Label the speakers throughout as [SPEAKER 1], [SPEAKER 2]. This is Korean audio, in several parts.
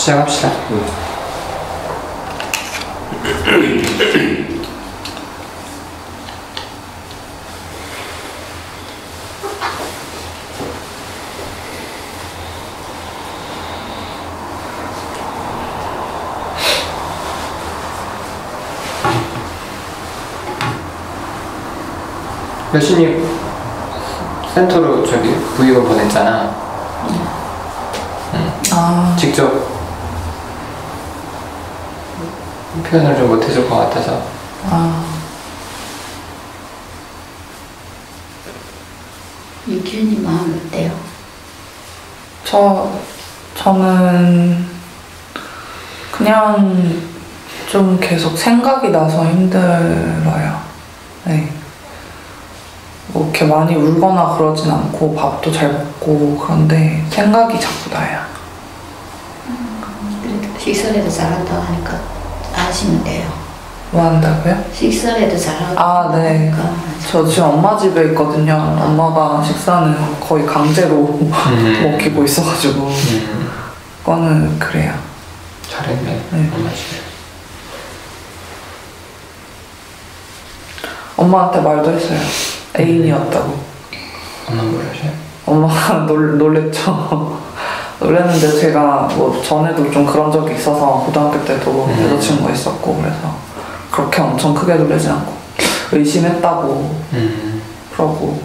[SPEAKER 1] 시작합시다. 여신님 센터로 저기 부의원 보냈잖아. 직접 표현을 좀 못해줄 것 같아서.
[SPEAKER 2] 유기현이 마음 어때요?
[SPEAKER 3] 저는 그냥 좀 계속 생각이 나서 힘들어요. 네. 뭐 이렇게 많이 울거나 그러진 않고 밥도 잘 먹고 그런데 생각이 자꾸 나요.
[SPEAKER 2] 그래도 식사라도 잘한다고 하니까 하시면 돼요.
[SPEAKER 3] 뭐 한다고요?
[SPEAKER 2] 식사라도 잘하고.
[SPEAKER 3] 네. 저 지금 엄마 집에 있거든요. 엄마가 식사는 거의 강제로 먹히고 있어가지고 그거는 그래요.
[SPEAKER 1] 잘했네.
[SPEAKER 3] 네.
[SPEAKER 1] 엄마 집에.
[SPEAKER 3] 엄마한테 말도 했어요. 애인이었다고.
[SPEAKER 1] 엄마 뭐라셔요?
[SPEAKER 3] 엄마가 놀랬죠. 놀랬는데 제가 뭐 전에도 좀 그런 적이 있어서 고등학교 때도 여자친구가 있었고 그래서 그렇게 엄청 크게 놀라진 않고 의심했다고 그러고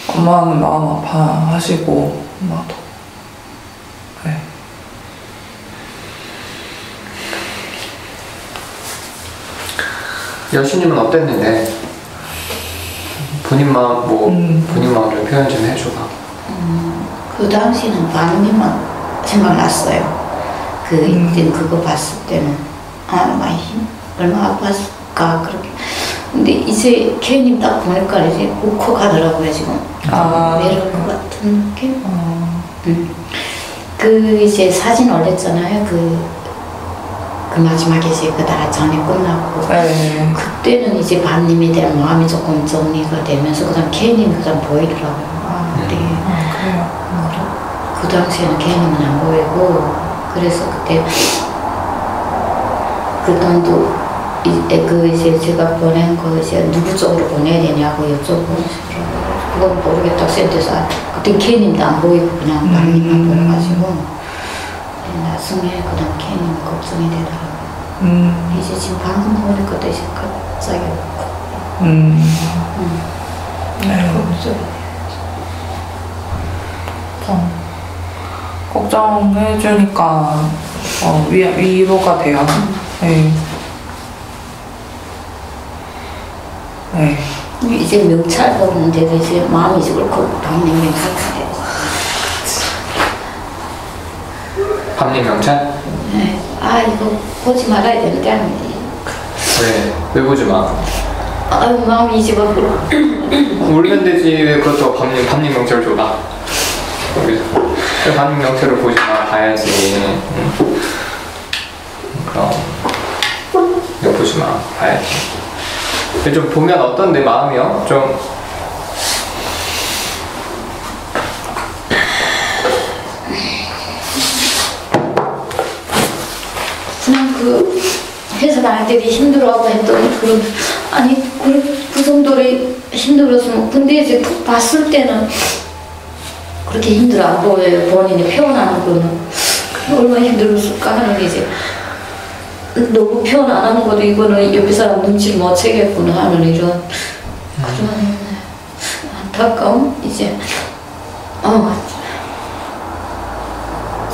[SPEAKER 3] 엄마는 마음 아파하시고 엄마도 네.
[SPEAKER 1] 여신님은 어땠는데? 본인 마음 본인 마음 좀 표현 좀 해줘봐.
[SPEAKER 2] 그 당시는 반응이만 생각났어요. 이제 그거 봤을 때는 많이 얼마나 아팠을까 그렇게. 근데 이제 케이님 딱 보니까 이제 울컥하더라고요 지금. 내려올 것 같은 느낌. 그 이제 사진 올렸잖아요. 그 마지막에 이제 그 나라전이 끝났고 그때는 이제 반님에 대한 마음이 조금 정리가 되면서 그다음 케이님이 그다음 보이더라고요.
[SPEAKER 3] 그래요.
[SPEAKER 2] 그 당시에는 케이님은 안 보이고 그래서 그때 그 돈도 이제 제가 보낸 거 이제 누구 쪽으로 보내야 되냐고 여쭤보시더라고요. 그건 모르겠다고 센터에서 그때 케이님도 안 보이고 그냥 반님만 보여가지고. 나중에 그다음 케이님 걱정이 되더라고요. 이제 지금 방금 보니까 또 이제 갑자기
[SPEAKER 3] 걱정해주니까 위로가 돼요. 네. 네.
[SPEAKER 2] 이제 명찰 보는데도 이제 마음이 이제 울컥 박는 명찰.
[SPEAKER 1] 밤님 명찰?
[SPEAKER 2] 네. 이거 보지 말아야 되는데.
[SPEAKER 1] 왜 보지 마?
[SPEAKER 2] 마음이 이제 막
[SPEAKER 1] 울면 되지. 왜 그렇다고 밤님 명찰 줘라. 밤님 명찰을 보지 마. 봐야지. 그럼 이거 보지 마. 봐야지. 좀 보면 어떤데 마음이요? 좀
[SPEAKER 2] 그냥 그 회사 다닐 때도 힘들어하고 했더니 그 정도로 힘들었으면 근데 이제 툭 봤을 때는 그렇게 힘들어 안 보여요. 본인이 표현하는 거는 얼마나 힘들었을까 하는 게 이제 너무 표현 안 하는 것도 이거는 옆에 사람 눈치를 못 채겠구나 하는 이런 그런 안타까움 이제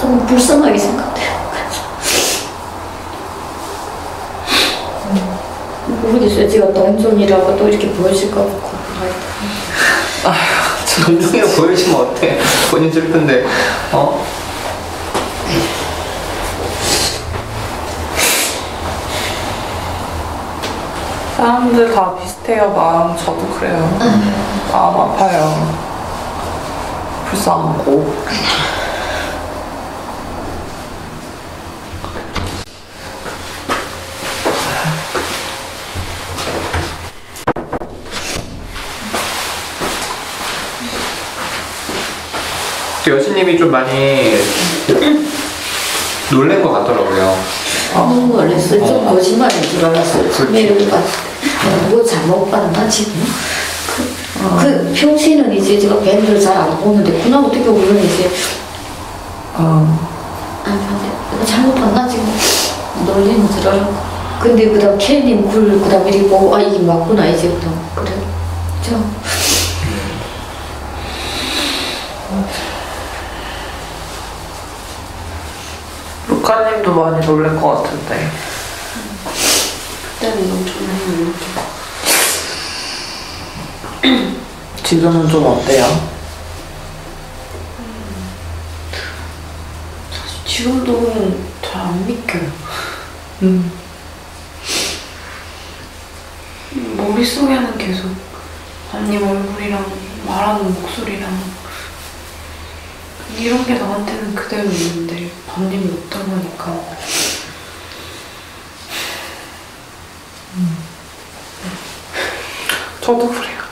[SPEAKER 2] 좀 불쌍하게 생각돼요. 모르겠어요. 제가 동전이라고 또 이렇게 보여질까 봐
[SPEAKER 1] 동전이라고 보여지면 어때? 본인 슬픈데
[SPEAKER 3] 사람들 다 비슷해요. 마음 저도 그래요. 마음 아파요. 불쌍하고.
[SPEAKER 1] 여신님이 좀 많이 놀란 것 같더라고요.
[SPEAKER 2] 너무 놀랐어요. 좀 거짓말인 줄 알았어요. 처음에는 뭐 잘못 봤나 지금. 평소에는 이제 제가 밴드를 잘 안 보는데 그날 어떻게 보면 이제 내가 잘못 봤나 지금 놀리는 줄 알았고. 근데 그다음 캔님 그다음 이렇게 보고 이게 맞구나 이제부터 그래.
[SPEAKER 3] 루카님도 많이 놀랄 것 같은데.
[SPEAKER 2] 그때는 엄청 많이 놀랐죠.
[SPEAKER 3] 지금은 좀 어때요?
[SPEAKER 2] 사실 지금도 잘 안 믿겨요. 머릿속에는 계속 언님 얼굴이랑 말하는 목소리랑 이런 게 나한테는 그대로 있는데 언님이 없다고 하니까
[SPEAKER 3] 저도 그래요.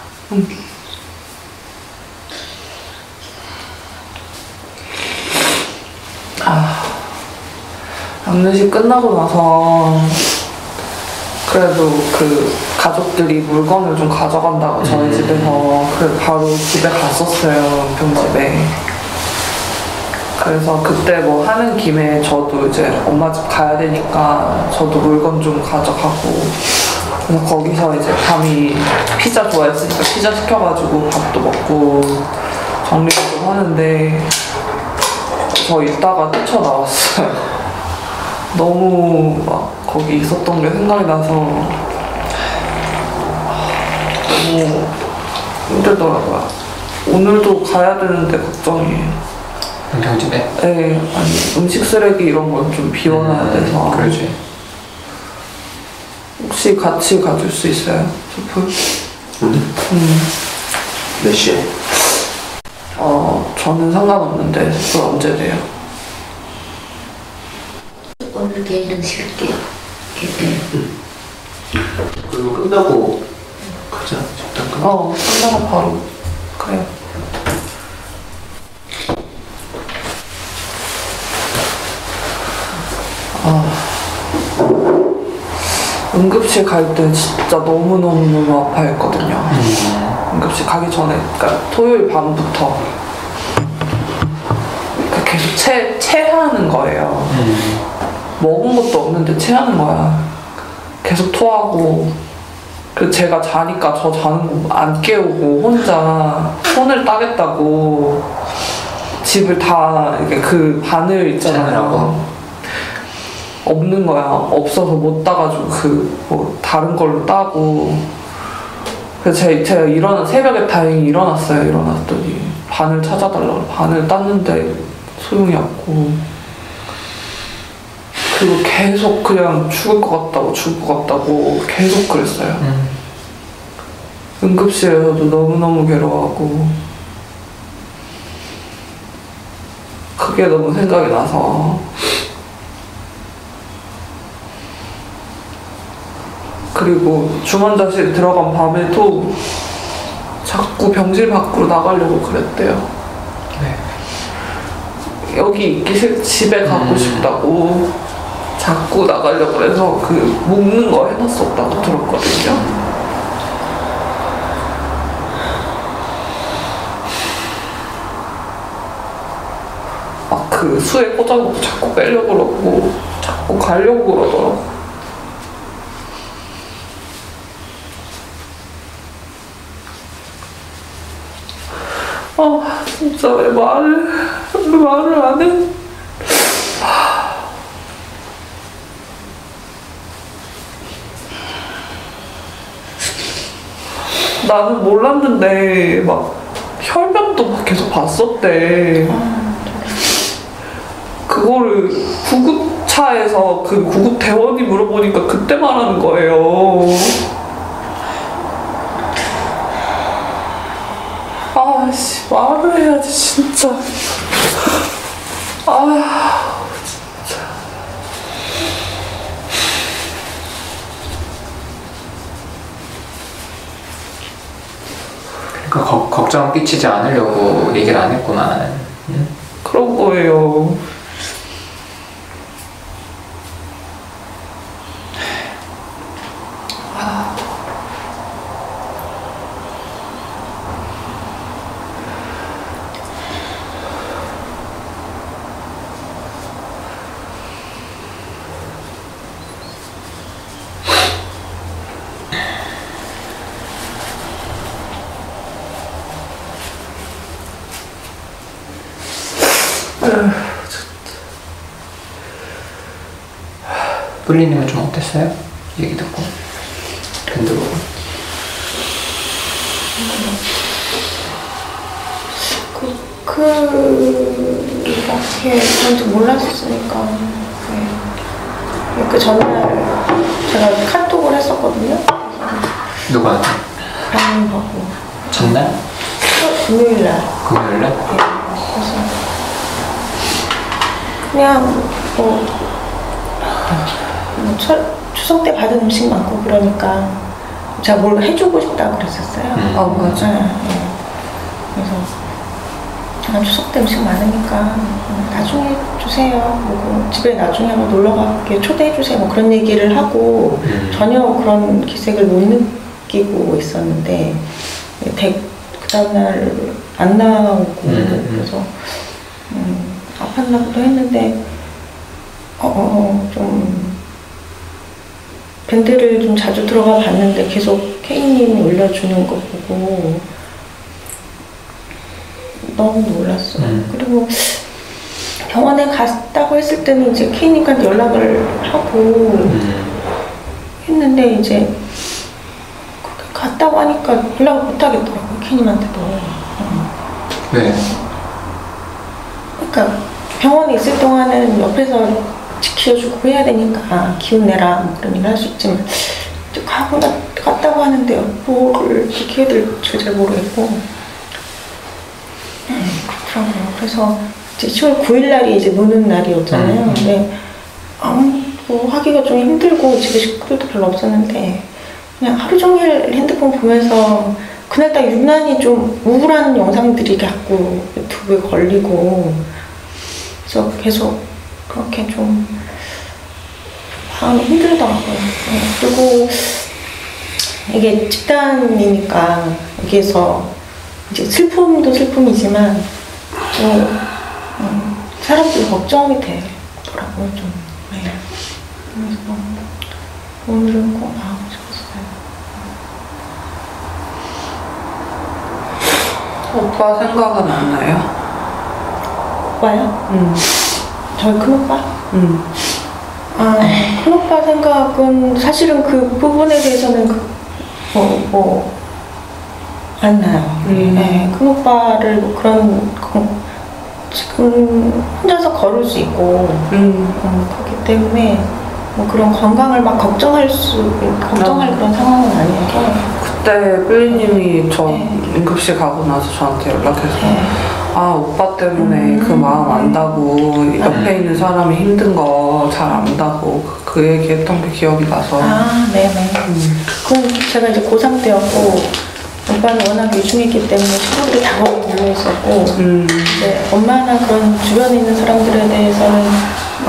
[SPEAKER 3] 장례식 끝나고 나서 그래도 그 가족들이 물건을 좀 가져간다고 저희 집에서 그래서 바로 집에 갔었어요. 은평집에. 그래서 그때 뭐 하는 김에 저도 이제 엄마 집 가야 되니까 저도 물건 좀 가져가고 그래서 거기서 이제 밤이 피자 좋아했으니까 피자 시켜가지고 밥도 먹고 정리도 좀 하는데 저 이따가 뛰쳐나왔어요. 너무 막 거기 있었던 게 생각이 나서 너무 힘들더라고요. 오늘도 가야 되는데 걱정이에요.
[SPEAKER 1] 은평집에?
[SPEAKER 3] 네, 아니 음식 쓰레기 이런 건 좀 비워놔야 돼서.
[SPEAKER 1] 그러지.
[SPEAKER 3] 혹시 같이 가줄 수 있어요? 숲을?
[SPEAKER 4] 몇 시에?
[SPEAKER 3] 저는 상관없는데 숲을 언제 돼요?
[SPEAKER 2] 오늘 개인은 쉴게요.
[SPEAKER 4] 그리고 끝나고 가자. 잠깐.
[SPEAKER 3] 끝나고 바로 그래요. 응급실 갈 때 진짜 너무너무 아파했거든요. 응급실 가기 전에, 그러니까 토요일 밤부터 그러니까 계속 체하는 거예요. 먹은 것도 없는데 체하는 거야. 계속 토하고. 그래서 제가 자니까 저 자는 거 안 깨우고 혼자 손을 따겠다고 집을 다 이렇게 그 바늘 있잖아요. 없는 거야. 없어서 못 따가지고 그 뭐 다른 걸로 따고. 그래서 제가 새벽에 다행히 일어났어요. 일어났더니 바늘 찾아달라고 바늘 땄는데 소용이 없고. 그리고 계속 그냥 죽을 것 같다고 계속 그랬어요. 응급실에서도 너무너무 괴로워하고 그게 너무 생각이 나서 그리고 중환자실 들어간 밤에도 자꾸 병실 밖으로 나가려고 그랬대요. 네. 여기 있기 싫 집에 가고 싶다고 자꾸 나가려고 그래서 그 묶는 거 해놨었다고 들었거든요. 막 그 수에 꽂아놓고 자꾸 빼려고 그러고 자꾸 가려고 그러더라고. 진짜 왜 말을 안 해? 나는 몰랐는데 막 혈변도 막 계속 봤었대. 그거를 구급차에서 그 구급 대원이 물어보니까 그때 말하는 거예요. 아씨, 말을 해야지 진짜. 진짜.
[SPEAKER 1] 그러니까 걱정 끼치지 않으려고 얘기를 안 했구나.
[SPEAKER 3] 그런 거예요.
[SPEAKER 1] 뿔리님은 좀 어땠어요? 얘기 듣고 밴드 보고.
[SPEAKER 5] 그렇게 그런지 몰랐으니까. 그 전날 제가 카톡을 했었거든요.
[SPEAKER 1] 누구한테?
[SPEAKER 5] 방문하고.
[SPEAKER 1] 전날?
[SPEAKER 5] 금요일날.
[SPEAKER 1] 금요일날?
[SPEAKER 5] 네. 그래서 그냥 추석 때 받은 음식 많고 그러니까 제가 뭘 해주고 싶다고 그랬었어요.
[SPEAKER 3] 맞아.
[SPEAKER 5] 네. 그래서 제가 추석 때 음식 많으니까 나중에 주세요. 뭐 집에 나중에 한번 놀러 가게 초대해 주세요. 뭐 그런 얘기를 하고 전혀 그런 기색을 못 느끼고 있었는데 그 다음날 안 나오고 그래서 아팠나 보다 했는데 좀 밴드를 좀 자주 들어가 봤는데 계속 K님이 올려주는 거 보고 너무 놀랐어요. 그리고 병원에 갔다고 했을 때는 이제 K님한테 연락을 하고 했는데 이제 갔다고 하니까 연락을 못 하겠더라고요. K님한테도.
[SPEAKER 1] 네.
[SPEAKER 5] 그러니까 병원에 있을 동안은 옆에서 지켜주고 해야 되니까 기운 내라 뭐 그런 일을 할 수 있지만 갔다고 하는데 뭐를 지켜야 될지 잘 모르겠고 그렇더라고요. 그래서 이제 10월 9일 날이 이제 노는 날이었잖아요. 근데 뭐 하기가 좀 힘들고 집에 식구들도 별로 없었는데 그냥 하루 종일 핸드폰 보면서 그날따라 유난히 좀 우울한 영상들이 자꾸 유튜브에 걸리고 그래서 계속 그렇게 좀 마음이 힘들더라고요. 그리고 이게 집단이니까 여기에서 이제 슬픔도 슬픔이지만 또 사람들이 걱정이 되더라고요. 좀. 네. 그래서 오늘은 꼭 나오고 싶었어요.
[SPEAKER 3] 오빠 생각은 안 나요?
[SPEAKER 5] 오빠요? 저희 큰오빠? 큰오빠 생각은 사실은 그 부분에 대해서는 안 나요. 네, 큰오빠를 뭐 지금 혼자서 걸을 수 있고 그렇기 때문에 뭐 그런 건강을 막 걱정할 그런 상황은 아니어서
[SPEAKER 3] 그때 뿔리님이 저 응급실 가고 나서 저한테 연락해서 오빠 때문에 그 마음 안다고 옆에 있는 사람이 힘든 거 잘 안다고 그 얘기했던 게 기억이 나서
[SPEAKER 5] 네네. 그건 제가 이제 고3 때였고 오빠는 워낙 유중했기 때문에 친구들이 다 거기 몰려있었고 이제 엄마나 그런 주변에 있는 사람들에 대해서는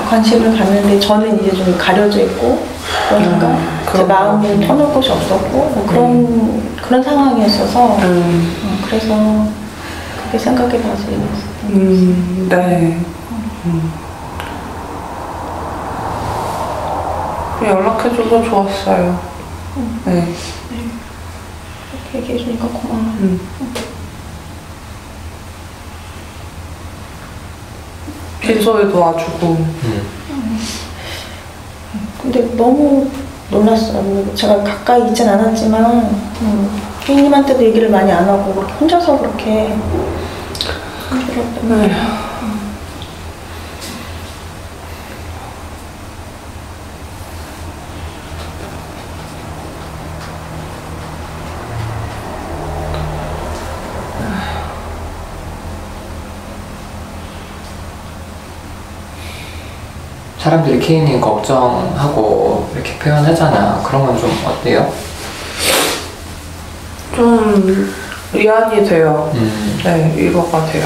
[SPEAKER 5] 관심을 갖는데 저는 이제 좀 가려져 있고 그러니까 제 마음을 터놓을 곳이 없었고 뭐 그런 상황이었어서 그래서 그게 생각이 나서 이랬어요.
[SPEAKER 3] 네. 연락해줘서 좋았어요. 네.
[SPEAKER 5] 그렇게 얘기해주니까 고마워요.
[SPEAKER 3] 빈소에도 와주고.
[SPEAKER 5] 근데 너무 놀랐어요. 제가 가까이 있진 않았지만 혜인님한테도 얘기를 많이 안 하고 그렇게 혼자서 그렇게 힘들었던
[SPEAKER 1] 사람들이 케이님 걱정하고 이렇게 표현하잖아. 그런 건 좀 어때요?
[SPEAKER 3] 좀 위안이 돼요. 네, 위로가 돼요.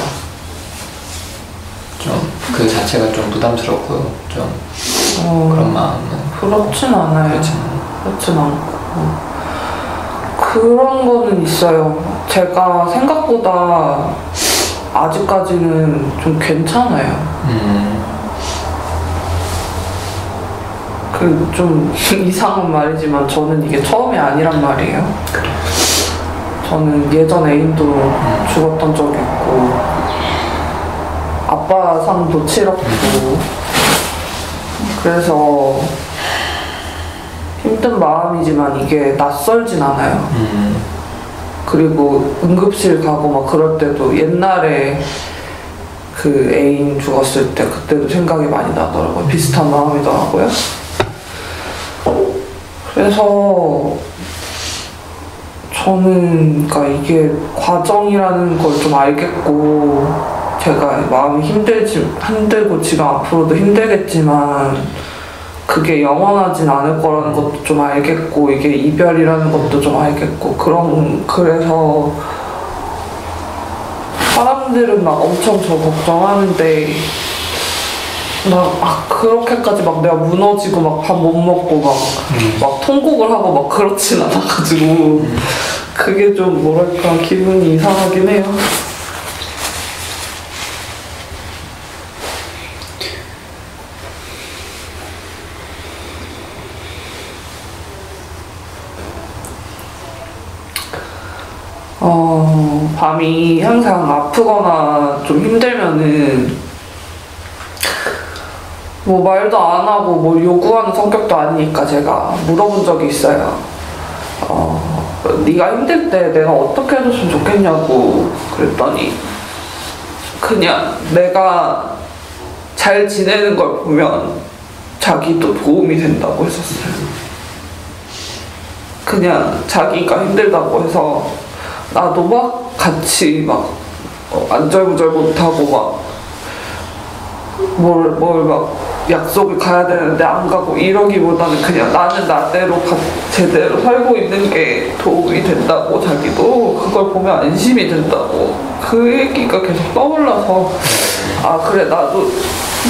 [SPEAKER 1] 좀 그 자체가 좀 부담스럽고 좀 그런 마음은
[SPEAKER 3] 그렇진 않아요. 그렇진 않고 그런 거는 있어요. 제가 생각보다 아직까지는 좀 괜찮아요. 그 좀 이상한 말이지만 저는 이게 처음이 아니란 말이에요. 저는 예전 애인도 죽었던 적이 있고 아빠 상도 치렀고 그래서 힘든 마음이지만 이게 낯설진 않아요. 그리고 응급실 가고 막 그럴 때도 옛날에 그 애인 죽었을 때 그때도 생각이 많이 나더라고요. 비슷한 마음이더라고요. 그래서 저는 그러니까 이게 과정이라는 걸 좀 알겠고 제가 마음이 힘들고 지금 앞으로도 힘들겠지만 그게 영원하진 않을 거라는 것도 좀 알겠고 이게 이별이라는 것도 좀 알겠고 그래서 사람들은 막 엄청 저 걱정하는데 막 그렇게까지 막 내가 무너지고 막 밥 못 먹고 막 통곡을 하고 막 그렇진 않아가지고 그게 좀 뭐랄까 기분이 이상하긴 해요. 밤이 항상 아프거나 좀 힘들면은 뭐 말도 안 하고 뭐 요구하는 성격도 아니니까 제가 물어본 적이 있어요. 네가 힘들 때 내가 어떻게 해줬으면 좋겠냐고 그랬더니 그냥 내가 잘 지내는 걸 보면 자기도 도움이 된다고 했었어요. 그냥 자기가 힘들다고 해서 나도 막 같이 막 안절부절 못하고 막 뭘 막 약속을 가야 되는데 안 가고 이러기보다는 그냥 나는 나대로 제대로 살고 있는 게 도움이 된다고 자기도 그걸 보면 안심이 된다고 그 얘기가 계속 떠올라서 아 그래 나도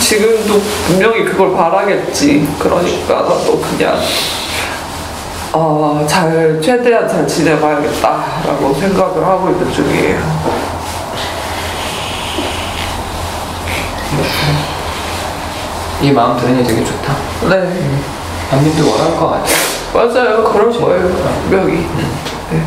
[SPEAKER 3] 지금도 분명히 그걸 바라겠지. 그러니까 나도 그냥 최대한 잘 지내봐야겠다라고 생각을 하고 있는 중이에요.
[SPEAKER 1] 이 마음 들으니 되게 좋다.
[SPEAKER 3] 네.
[SPEAKER 1] 담님도 원할 것 같아.
[SPEAKER 3] 맞아요. 그럴 거예요. 분명히. 네.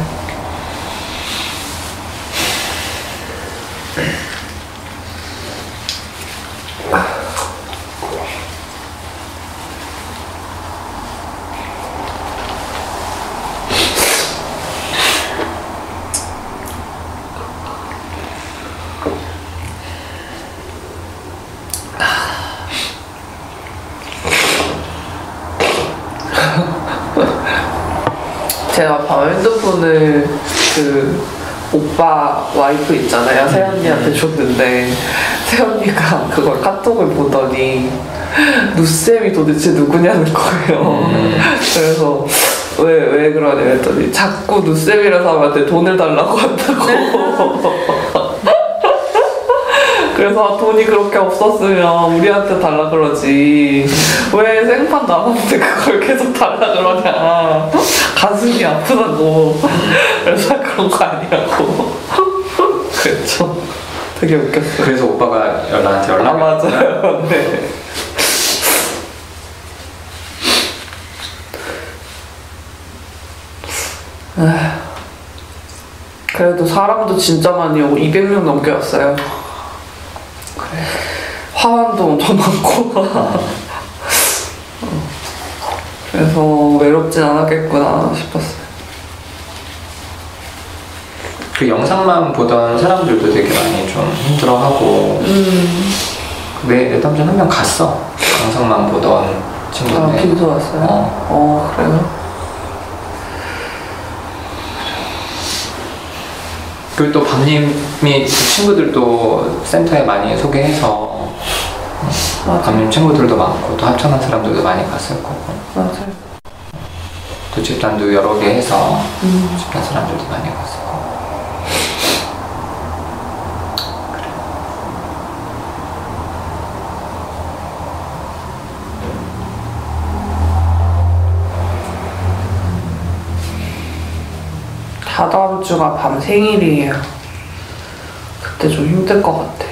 [SPEAKER 3] 제가 밤에 핸드폰을 그 오빠 와이프 있잖아요. 새언니한테 줬는데 새언니가 그걸 카톡을 보더니 누쌤이 도대체 누구냐는 거예요. 그래서 왜 그러냐 했더니 자꾸 누쌤이라는 사람한테 돈을 달라고 한다고. 그래서 돈이 그렇게 없었으면 우리한테 달라 그러지 왜 생판 남한테 그걸 계속 달라 그러냐. 가슴이 아프다고. 그래서 그런 거 아니냐고. 그랬죠. 되게 웃겼어요.
[SPEAKER 1] 그래서 오빠가 나한테 연락을
[SPEAKER 3] 맞아요. 네. 그래도 사람도 진짜 많이 오고 200명 넘게 왔어요. 화환도 엄청 많고. 그래서 외롭진 않았겠구나 싶었어요.
[SPEAKER 1] 그 영상만 보던 사람들도 되게 많이 좀 힘들어하고 내 남자 한 명 갔어. 영상만 보던 친구인데.
[SPEAKER 3] 빈소 왔어요? 그래요?
[SPEAKER 1] 그리고 또 밤님이 친구들도 센터에 많이 소개해서 밤님 친구들도 많고 또 합천한 사람들도 많이 갔을 거고.
[SPEAKER 3] 맞아요.
[SPEAKER 1] 또 집단도 여러 개 해서 집단 사람들도 많이 갔을 거고.
[SPEAKER 3] 다다음 주가 밤 생일이에요. 그때 좀 힘들 것 같아요.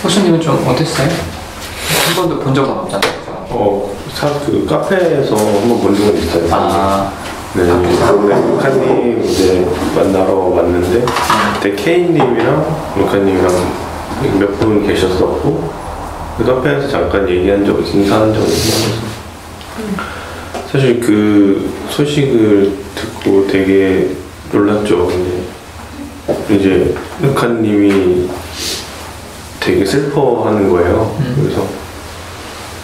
[SPEAKER 1] 호수님은 좀 어땠어요? 한 번도 본 적은 없잖아요.
[SPEAKER 6] 그 카페에서 한번 본 적은 있어요.
[SPEAKER 1] 아,
[SPEAKER 6] 네, 그런데 루카님 이제 만나러 왔는데 그때 케이님이랑 루카님이랑 몇 분 계셨었고 그 카페에서 잠깐 얘기한 적, 인사한 적이 있어서 사실 그 소식을 듣고 되게 놀랐죠. 근데 이제 루카님이 되게 슬퍼하는 거예요. 그래서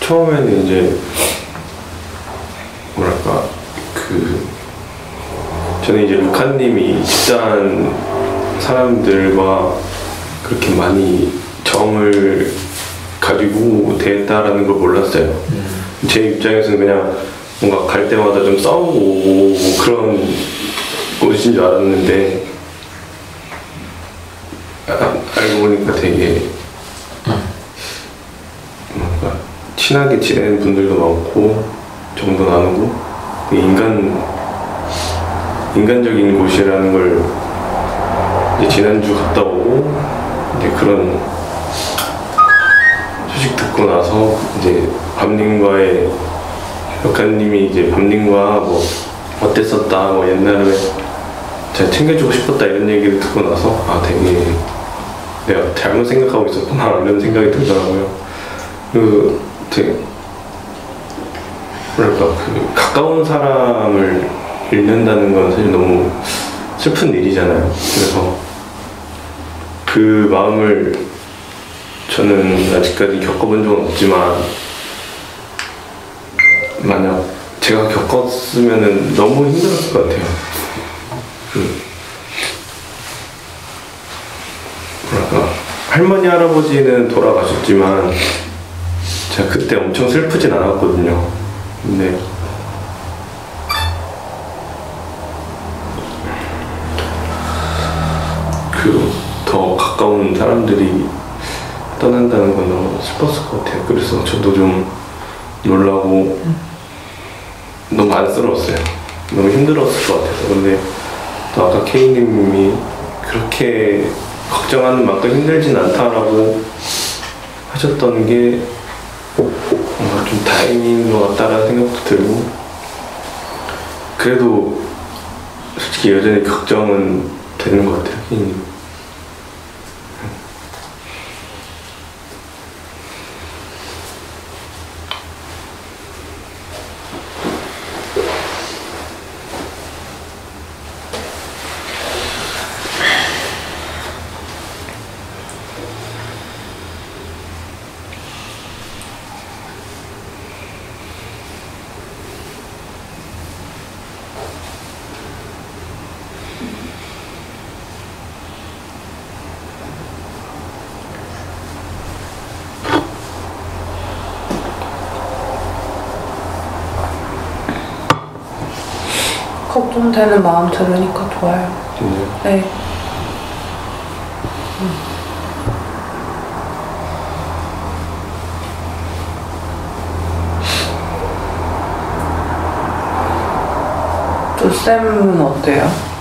[SPEAKER 6] 처음에는 이제 뭐랄까 저는 이제 루카님이 집단 사람들과 그렇게 많이 정을 가지고 대했다라는 걸 몰랐어요. 제 입장에서는 그냥 뭔가 갈 때마다 좀 싸우고 그런 곳인 줄 알았는데 알고 보니까 되게 뭔가 친하게 지내는 분들도 많고 정도 나누고 인간적인 곳이라는 걸 이제 지난주 갔다 오고 이제 그런 소식 듣고 나서 이제 밤님과의 역한님이 이제 밤님과 뭐 어땠었다 뭐 옛날에 잘 챙겨주고 싶었다 이런 얘기를 듣고 나서 되게 내가 잘못 생각하고 있었구나 이런 생각이 들더라고요. 그 되게 뭐랄까 가까운 사람을 잃는다는 건 사실 너무 슬픈 일이잖아요. 그래서 그 마음을 저는 아직까지 겪어본 적은 없지만 만약 제가 겪었으면 너무 힘들었을 것 같아요. 뭐랄까 할머니 할아버지는 돌아가셨지만 제가 그때 엄청 슬프진 않았거든요. 근데 더 가까운 사람들이 떠난다는 건 너무 슬펐을 것 같아요. 그래서 저도 좀 놀라고 너무 안쓰러웠어요. 너무 힘들었을 것 같아서. 근데 또 아까 K님이 그렇게 걱정하는 만큼 힘들진 않다라고 하셨던 게 뭔가 좀 다행인 것 같다라는 생각도 들고, 그래도 솔직히 여전히 걱정은 되는 것 같아요. K님.
[SPEAKER 3] 걱정되는 마음 들으니까 좋아요. 네. 또 쌤은 어때요?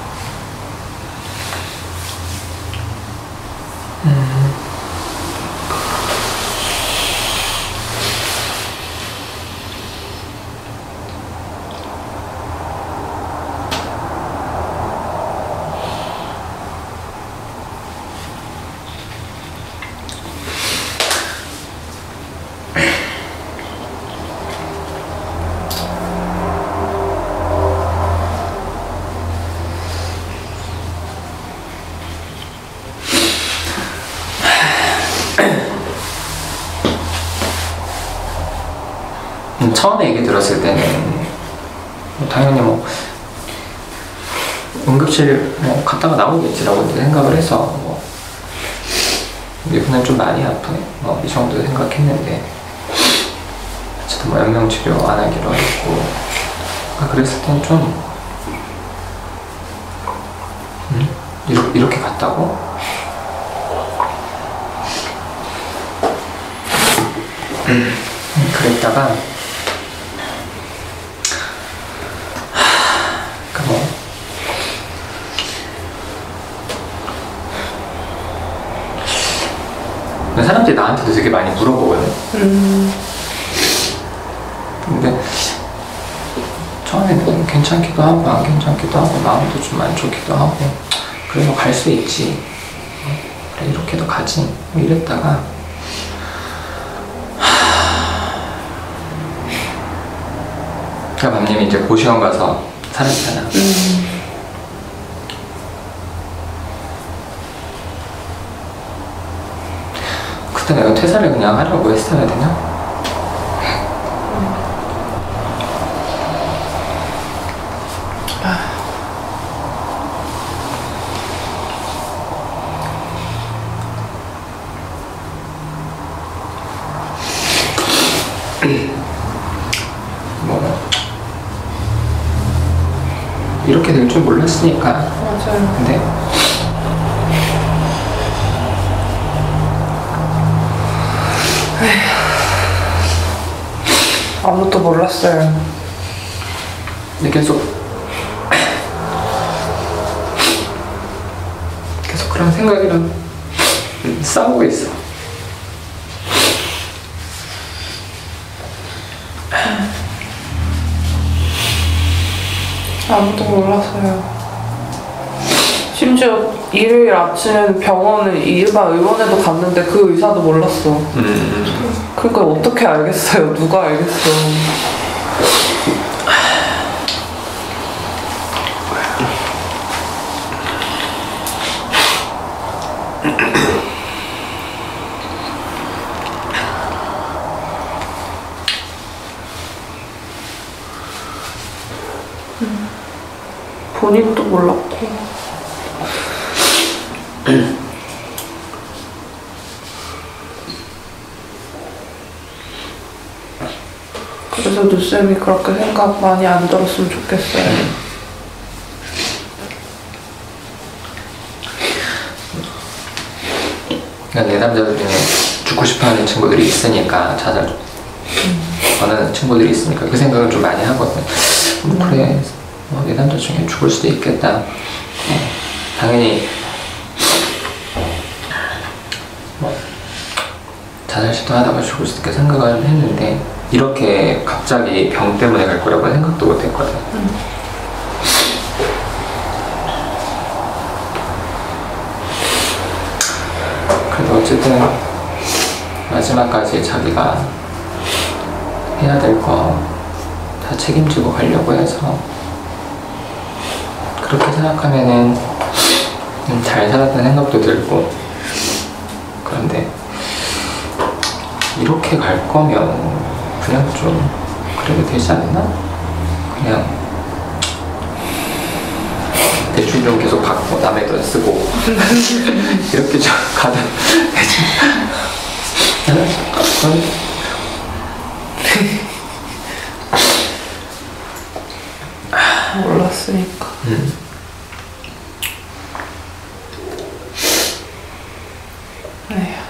[SPEAKER 1] 처음에 얘기 들었을 때는 당연히 뭐 응급실 뭐 갔다가 나오겠지라고 생각을 해서 뭐 이분은 좀 많이 아프네 뭐 이 정도 생각했는데 어쨌든 뭐 연명치료 안 하기로 했고 그랬을 땐 좀 이렇게 갔다고? 그랬다가 사람들이 나한테도 되게 많이 물어보거든. 근데 처음에는 괜찮기도 하고 안 괜찮기도 하고 마음도 좀 안 좋기도 하고 그래도 갈 수 있지. 그래 이렇게도 가지. 이랬다가 밤님이 이제 고시원 가서 살았잖아. 그때 내가 퇴사를 그냥 하려고 했어야 되나? 뭐 이렇게 될 줄 몰랐으니까.
[SPEAKER 3] 맞아요.
[SPEAKER 1] 근데
[SPEAKER 3] 아무것도 몰랐어요.
[SPEAKER 1] 근데 계속 그런 생각이랑 싸우고 있어.
[SPEAKER 3] 아무도 몰랐어요. 심지어 일요일 아침에는 병원을 일반 의원에도 갔는데 그 의사도 몰랐어. 그러니까 어떻게 알겠어요? 누가 알겠어? 본인도 몰랐고. 그래서 누쌤이 그렇게 생각 많이 안 들었으면 좋겠어요.
[SPEAKER 1] 그러니까 내담자 중에 죽고 싶어하는 친구들이 있으니까 자살 원하는 친구들이 있으니까 그 생각을 좀 많이 하거든. 그래 내담자 중에 죽을 수도 있겠다. 당연히 자살 시도하다가 죽을 수도 있게 생각을 했는데 이렇게 갑자기 병 때문에 갈 거라고 생각도 못 했거든. 그래도 어쨌든 마지막까지 자기가 해야 될 거 다 책임지고 가려고 해서 그렇게 생각하면은 잘 살았다는 생각도 들고. 그런데 이렇게 갈 거면 그냥 좀 그래도 되지 않나? 그냥 대출금 계속 받고 남의 돈 쓰고 이렇게 좀 가다
[SPEAKER 3] 몰랐으니까. 에휴.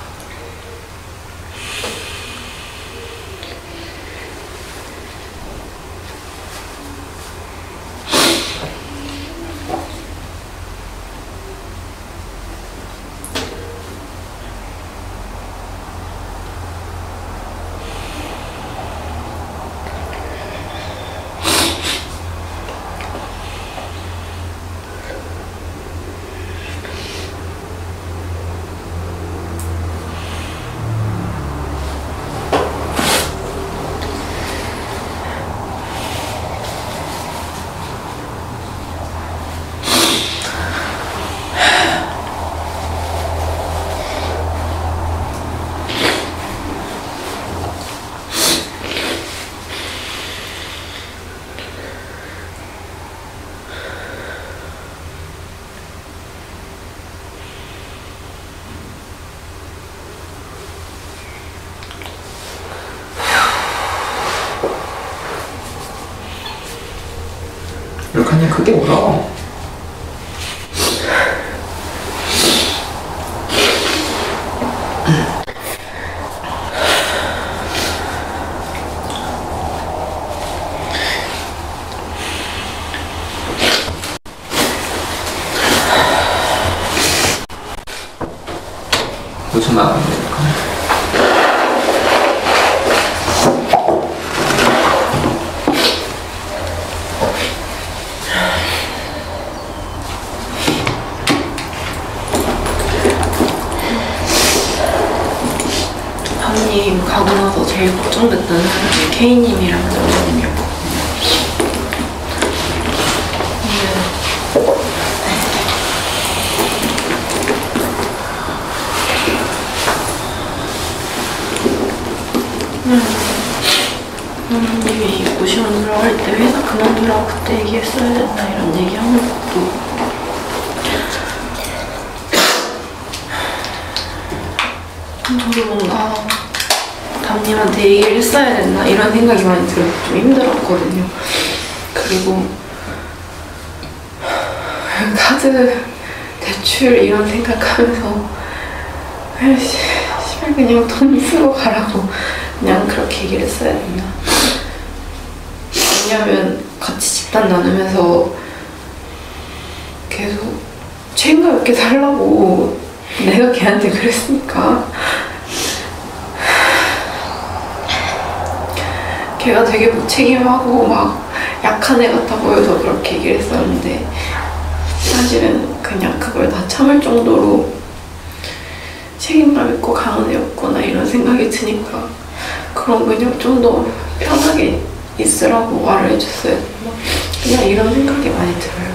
[SPEAKER 1] 이렇게 하면 크게 울어. 무슨 마음이야?
[SPEAKER 5] 나서 제일 걱정됐던 사람이 K님이랑 어머님이었거든요. 어머님이 고시원 들어갈 때 회사 그만두라고 그때 얘기했어야 된다 이런 얘기하는 것도 저도 뭔가 담님한테 얘기를 했어야 됐나 이런 생각이 많이 들어서 좀 힘들었거든요. 그리고 카드 대출 이런 생각하면서 씨발 그냥 돈 쓰고 가라고 그냥 그렇게 얘기를 했어야 됐나. 왜냐면 같이 집단 나누면서 계속 책임감 있게 살라고 내가 걔한테 그랬으니까 걔가 되게 무책임하고 막 약한 애 같아 보여서 그렇게 얘기를 했었는데 사실은 그냥 그걸 다 참을 정도로 책임감 있고 강한 애였구나 이런 생각이 드니까 그럼 그냥 좀 더 편하게 있으라고 말을 해줬어요. 그냥 이런 생각이 많이 들어요.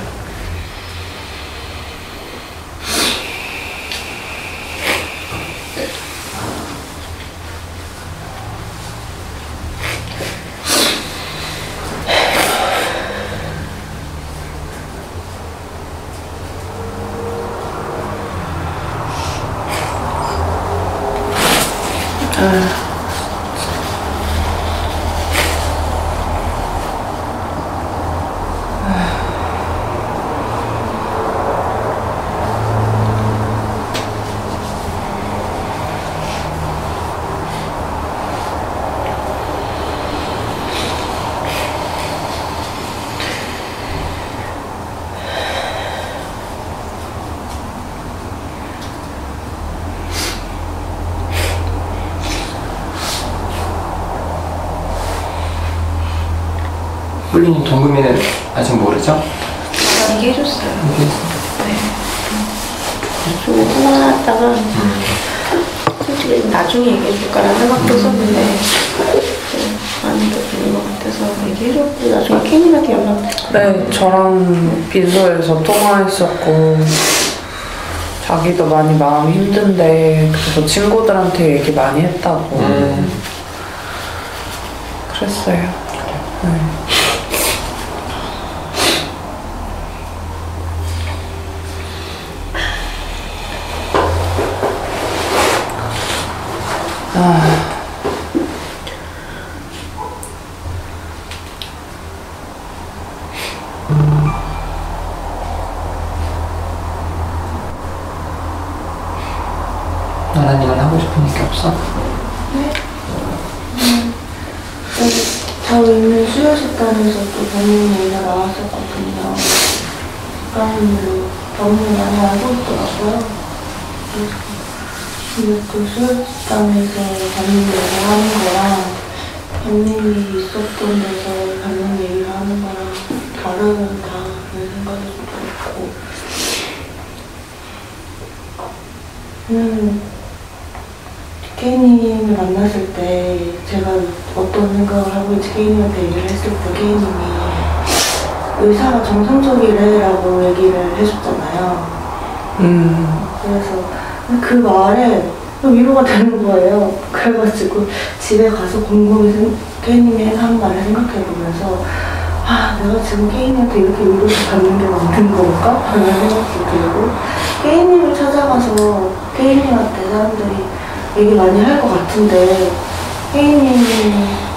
[SPEAKER 1] 뿔리님 동금이는 아직 모르죠?
[SPEAKER 5] 얘기해줬어요.
[SPEAKER 1] 얘기했어요.
[SPEAKER 5] 네. 좀 통화하다가 솔직히 나중에 얘기해줄까라는 생각도 했었는데 많이 더 좋은 것 같아서 얘기해줬고 나중에 케이님한테 연락드렸어요.
[SPEAKER 3] 네, 저랑 비서에서 통화했었고 자기도 많이 마음이 힘든데 그래서 친구들한테 얘기 많이 했다고 그랬어요. 네.
[SPEAKER 1] 나나님은 하고 싶은 얘기 없어?
[SPEAKER 7] 네? 저 있는 수요식단에서 또 전문 얘기가 나왔었거든요. 작가님도 너무 많이 알고 있더라고요. 근데 또 수요식단에서 전문 얘기를 하는 거랑 전문이 있었던 데서 전문 얘기를 하는 거랑 다르다 그런 생각이 좀 들었고 케이님을 만났을 때 제가 어떤 생각을 하고 있는지 케이님한테 얘기를 했을 때 케이님이 의사가 정상적이래라고 얘기를 해줬잖아요. 그래서 그 말에 위로가 되는 거예요. 그래가지고 집에 가서 곰곰이 케이님이 한 말을 생각해보면서 아 내가 지금 케이님한테 이렇게 위로를 받는 게 맞는 건가? 그런 생각도 들고 케이님을 찾아가서 케이님한테 사람들이 얘기 많이 할 것 같은데 케이님이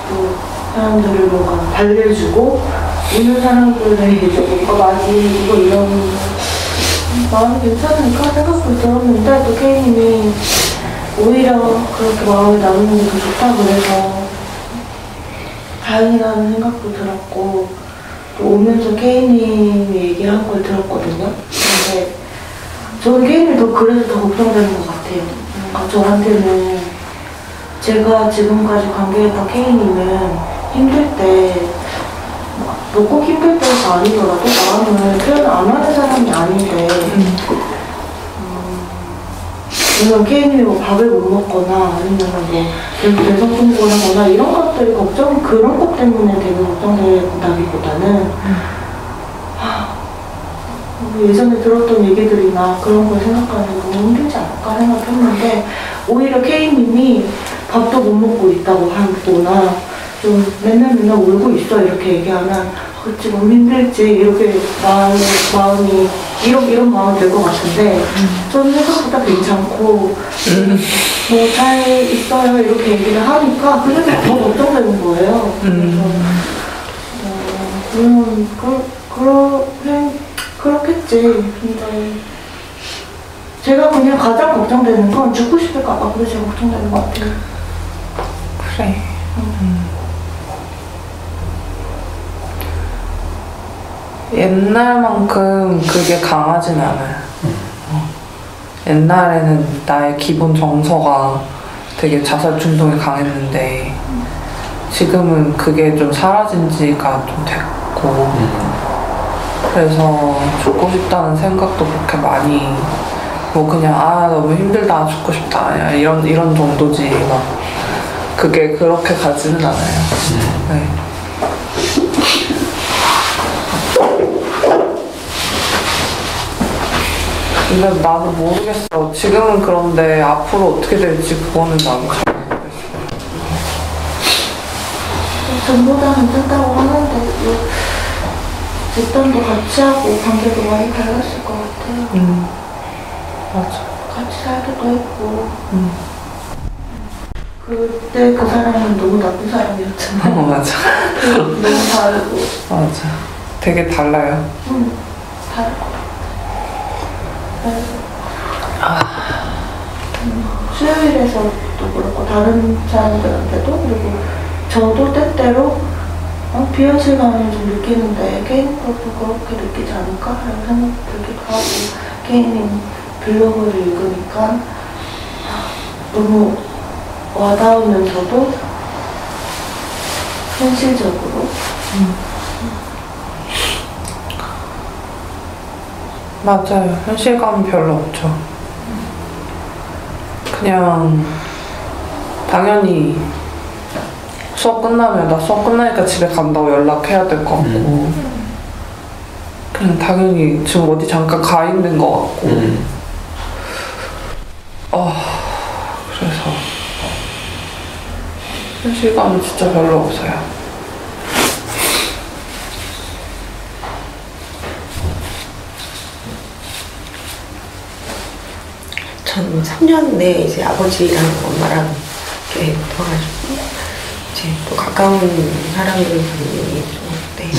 [SPEAKER 7] 또 사람들을 뭔가 달래주고 있는 사람들에 이제 뭔가 많이 이거 이런 마음이 괜찮으니까 생각도 들었는데 또 케이님이 오히려 그렇게 마음이 나누는 게 더 좋다 그래서 다행이라는 생각도 들었고 또 오면서 케이님이 얘기한 걸 들었거든요. 근데 저는 케이님이 더 그래서 더 걱정되는 것 같아요. 저한테는 제가 지금까지 관계했던 케이님은 힘들 때 뭐 꼭 힘들 때가 아니더라도 마음을 표현 안 하는 사람이 아닌데 물론 케이님이 뭐 밥을 못 먹거나 아니면 뭐 대성 통보하거나 이런 것들 그런 것 때문에 되게 걱정된다기보다는 예전에 들었던 얘기들이나 그런 걸 생각하면 너무 힘들지 않을까 생각했는데 오히려 케이님이 밥도 못 먹고 있다고 하거나 좀 맨날 울고 있어 이렇게 얘기하면 그치 너무 힘들지 이렇게 마음이 이런 마음이 될 것 같은데 저는 생각보다 괜찮고 뭐 잘 있어요 이렇게 얘기를 하니까 그래서 더 걱정되는 거예요. 그래서 그렇겠지. 근데 제가 그냥 가장 걱정되는 건 죽고 싶을까봐 그게 제일 걱정되는 것 같아요.
[SPEAKER 3] 그래. 옛날만큼 그게 강하진 않아요. 옛날에는 나의 기본 정서가 되게 자살 충동이 강했는데 지금은 그게 좀 사라진 지가 좀 됐고 그래서 죽고 싶다는 생각도 그렇게 많이 뭐 그냥 너무 힘들다 죽고 싶다 이런 정도지 막 그게 그렇게 가지는 않아요. 네. 근데 나도 모르겠어. 지금은 그런데 앞으로 어떻게 될지 그거는 나도 잘 모르겠어.
[SPEAKER 7] 전보다는 뜬다고 하는데 뒷담도 같이 하고 관계도 많이 달랐을 것 같아요.
[SPEAKER 3] 맞아.
[SPEAKER 7] 같이 살기도 했고 그때 그 사람은 너무 나쁜 사람이었잖아요.
[SPEAKER 3] 맞아.
[SPEAKER 7] 너무 다르고
[SPEAKER 3] 맞아. 되게 달라요.
[SPEAKER 7] 다를 것 같아요. 수요일에서도 그렇고 다른 사람들한테도 그리고 저도 때때로 비현실감을 좀 느끼는데 개인적으로 그렇게 느끼지 않을까 하는 생각이 들기도 하고 개인님 블로그를 읽으니까 너무 와닿으면서도 현실적으로
[SPEAKER 3] 맞아요. 현실감은 별로 없죠. 그냥 당연히 수업 끝나면 나 수업 끝나니까 집에 간다고 연락해야 될 것 같고 그냥 당연히 지금 어디 잠깐 가 있는 것 같고 그래서 현실감은 진짜 별로 없어요.
[SPEAKER 8] 전 3년 내에 이제 아버지랑 엄마랑 이렇게 돌아가시고 이제 또 가까운 사람들이 있는데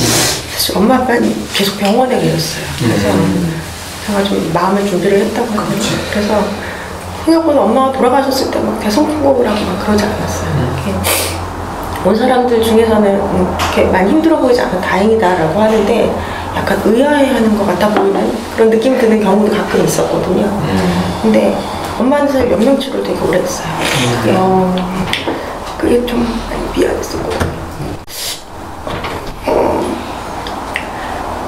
[SPEAKER 8] 사실 엄마 아빠는 계속 병원에 계셨어요. 그래서 제가 좀 마음의 준비를 했다고 하거든요. 그래서 생각보다 엄마가 돌아가셨을 때 막 대성통곡을 하고 막 그러지 않았어요. 온 사람들 중에서는 이렇게 많이 힘들어 보이지 않아 다행이다라고 하는데 약간 의아해하는 것 같아 보이는 그런 느낌이 드는 경우도 가끔 있었거든요. 근데 엄마는 사실 연명치료를 되게 오래 했어요. 그게 좀 미안했었거든요.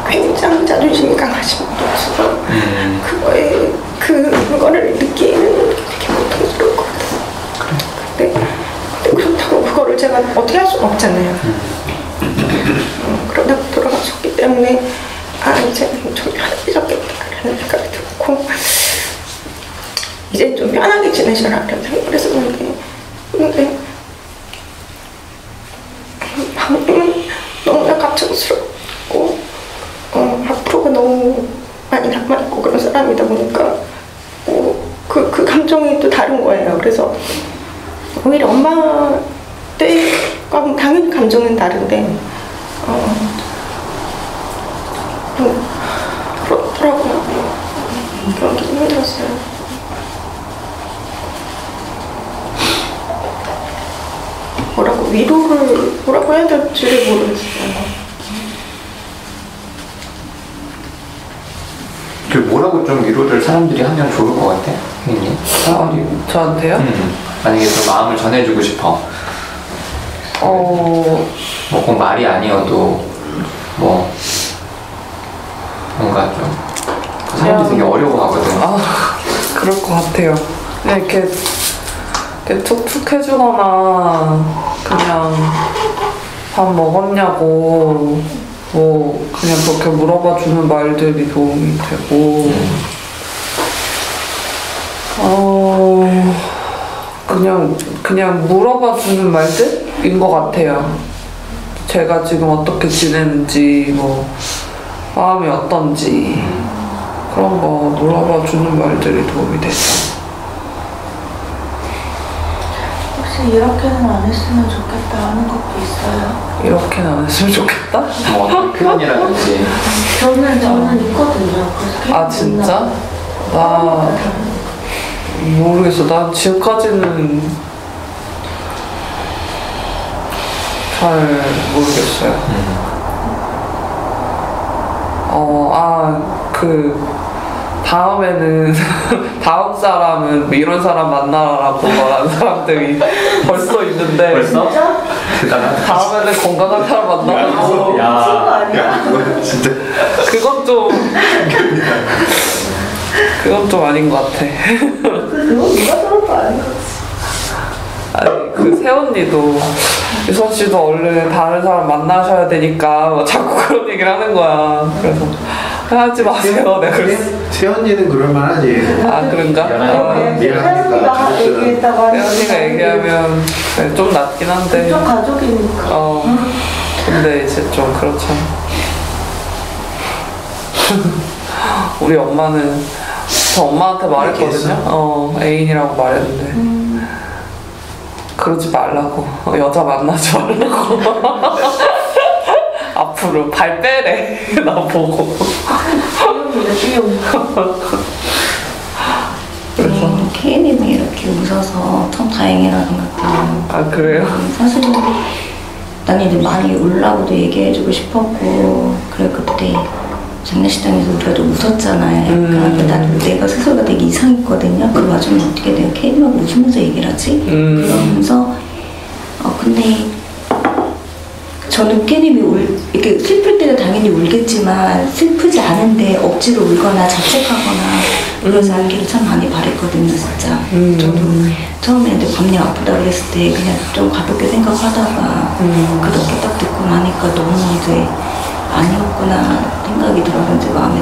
[SPEAKER 8] 굉장히 자존심이 강하신 분도 없어서 그거를 느끼는 되게 고통스러울 것 같아요. 근데 그렇다고 그거를 제가 어떻게 할 수가 없잖아요. 그러다 돌아가셨기 때문에 이제 좀 편해졌겠다라는 생각이 들고 이제 좀 편하게 지내셔라라는 생각을 했었는데 근데 방금은 너무나 갑작스럽고 앞으로가 너무 많이 남아있고 그런 사람이다 보니까 그 감정이 또 다른 거예요. 그래서 오히려 엄마 때과 당연히 감정은 다른데 그렇더라고요. 그런 게 힘들었어요. 뭐라고 해야 될지를 모르겠어요.
[SPEAKER 1] 뭐라고 좀 위로를 사람들이 하면 좋을 것 같아? 혜인이?
[SPEAKER 3] 저한테요?
[SPEAKER 1] 만약에 좀 마음을 전해주고 싶어. 뭐 꼭 말이 아니어도 뭐 뭔가 좀 사람들이 되게 어려워하거든.
[SPEAKER 3] 그럴 것 같아요. 그냥 이렇게 툭툭 해주거나 그냥 밥 먹었냐고 뭐 그냥 그렇게 물어봐 주는 말들이 도움이 되고 그냥 물어봐 주는 말들인 것 같아요. 제가 지금 어떻게 지내는지 뭐 마음이 어떤지 그런 거 물어봐 주는 말들이 도움이 되죠.
[SPEAKER 7] 혹시 이렇게는 안 했으면 좋겠다 하는 것도 있어요?
[SPEAKER 3] 이렇게는 안 했으면 좋겠다?
[SPEAKER 1] 뭐 표현이라든지.
[SPEAKER 7] 저는 있거든요. 그래서
[SPEAKER 3] 아 진짜? 나 모르겠어. 난 지금까지는 잘 모르겠어요. 다음에는 다음 사람은 뭐 이런 사람 만나라고 말하는 사람들이 벌써 있는데
[SPEAKER 1] 벌써? 대단하다.
[SPEAKER 3] 다음에는 건강한 사람 만나라고.
[SPEAKER 1] 야,
[SPEAKER 4] 진짜.
[SPEAKER 3] 그건 좀 아닌 것 같아.
[SPEAKER 7] 그건 누가 들어도 아닌 것 같아.
[SPEAKER 3] 아니 그 새언니도 유선 씨도 얼른 다른 사람 만나셔야 되니까 뭐 자꾸 그런 얘기를 하는 거야. 그래서 하지 마세요. 내가 그랬어.
[SPEAKER 4] 세언니는 그럴만하지.
[SPEAKER 3] 아 그런가?
[SPEAKER 7] 세연이가 얘기했다고 하니까
[SPEAKER 3] 새언니가 얘기하면 네, 좀 낫긴 한데.
[SPEAKER 7] 좀 가족이니까.
[SPEAKER 3] 근데 이제 좀 그렇잖아. 우리 엄마는 저 엄마한테 말했거든요. 애인이라고 말했는데. 그러지 말라고. 여자 만나지 말라고. 앞으로 발 빼래. 나 보고.
[SPEAKER 2] 그래서 케이님이 이렇게 웃어서 참 다행이라는 생각해요.
[SPEAKER 3] 아 그래요?
[SPEAKER 2] 사실은 나는 이제 많이 울라고도 얘기해주고 싶었고 그래 그때 장례식장에서 우리가 좀 웃었잖아요. 약간 나도 내가 스스로가 되게 이상했거든요. 그 와중에 어떻게 내가 케이님하고 웃으면서 얘기를 하지? 그러면서 근데 저는 케이님이 이렇게 슬플 때는 당연히 울겠지만 슬프지 않은데 억지로 울거나 자책하거나 그러지 않기를 참 많이 바랬거든요, 진짜. 저도 처음에 이제 밤일 아프다 그랬을 때 그냥 좀 가볍게 생각하다가 그렇게 딱 듣고 나니까 너무 이제 아니었구나 생각이 들었는지 마음에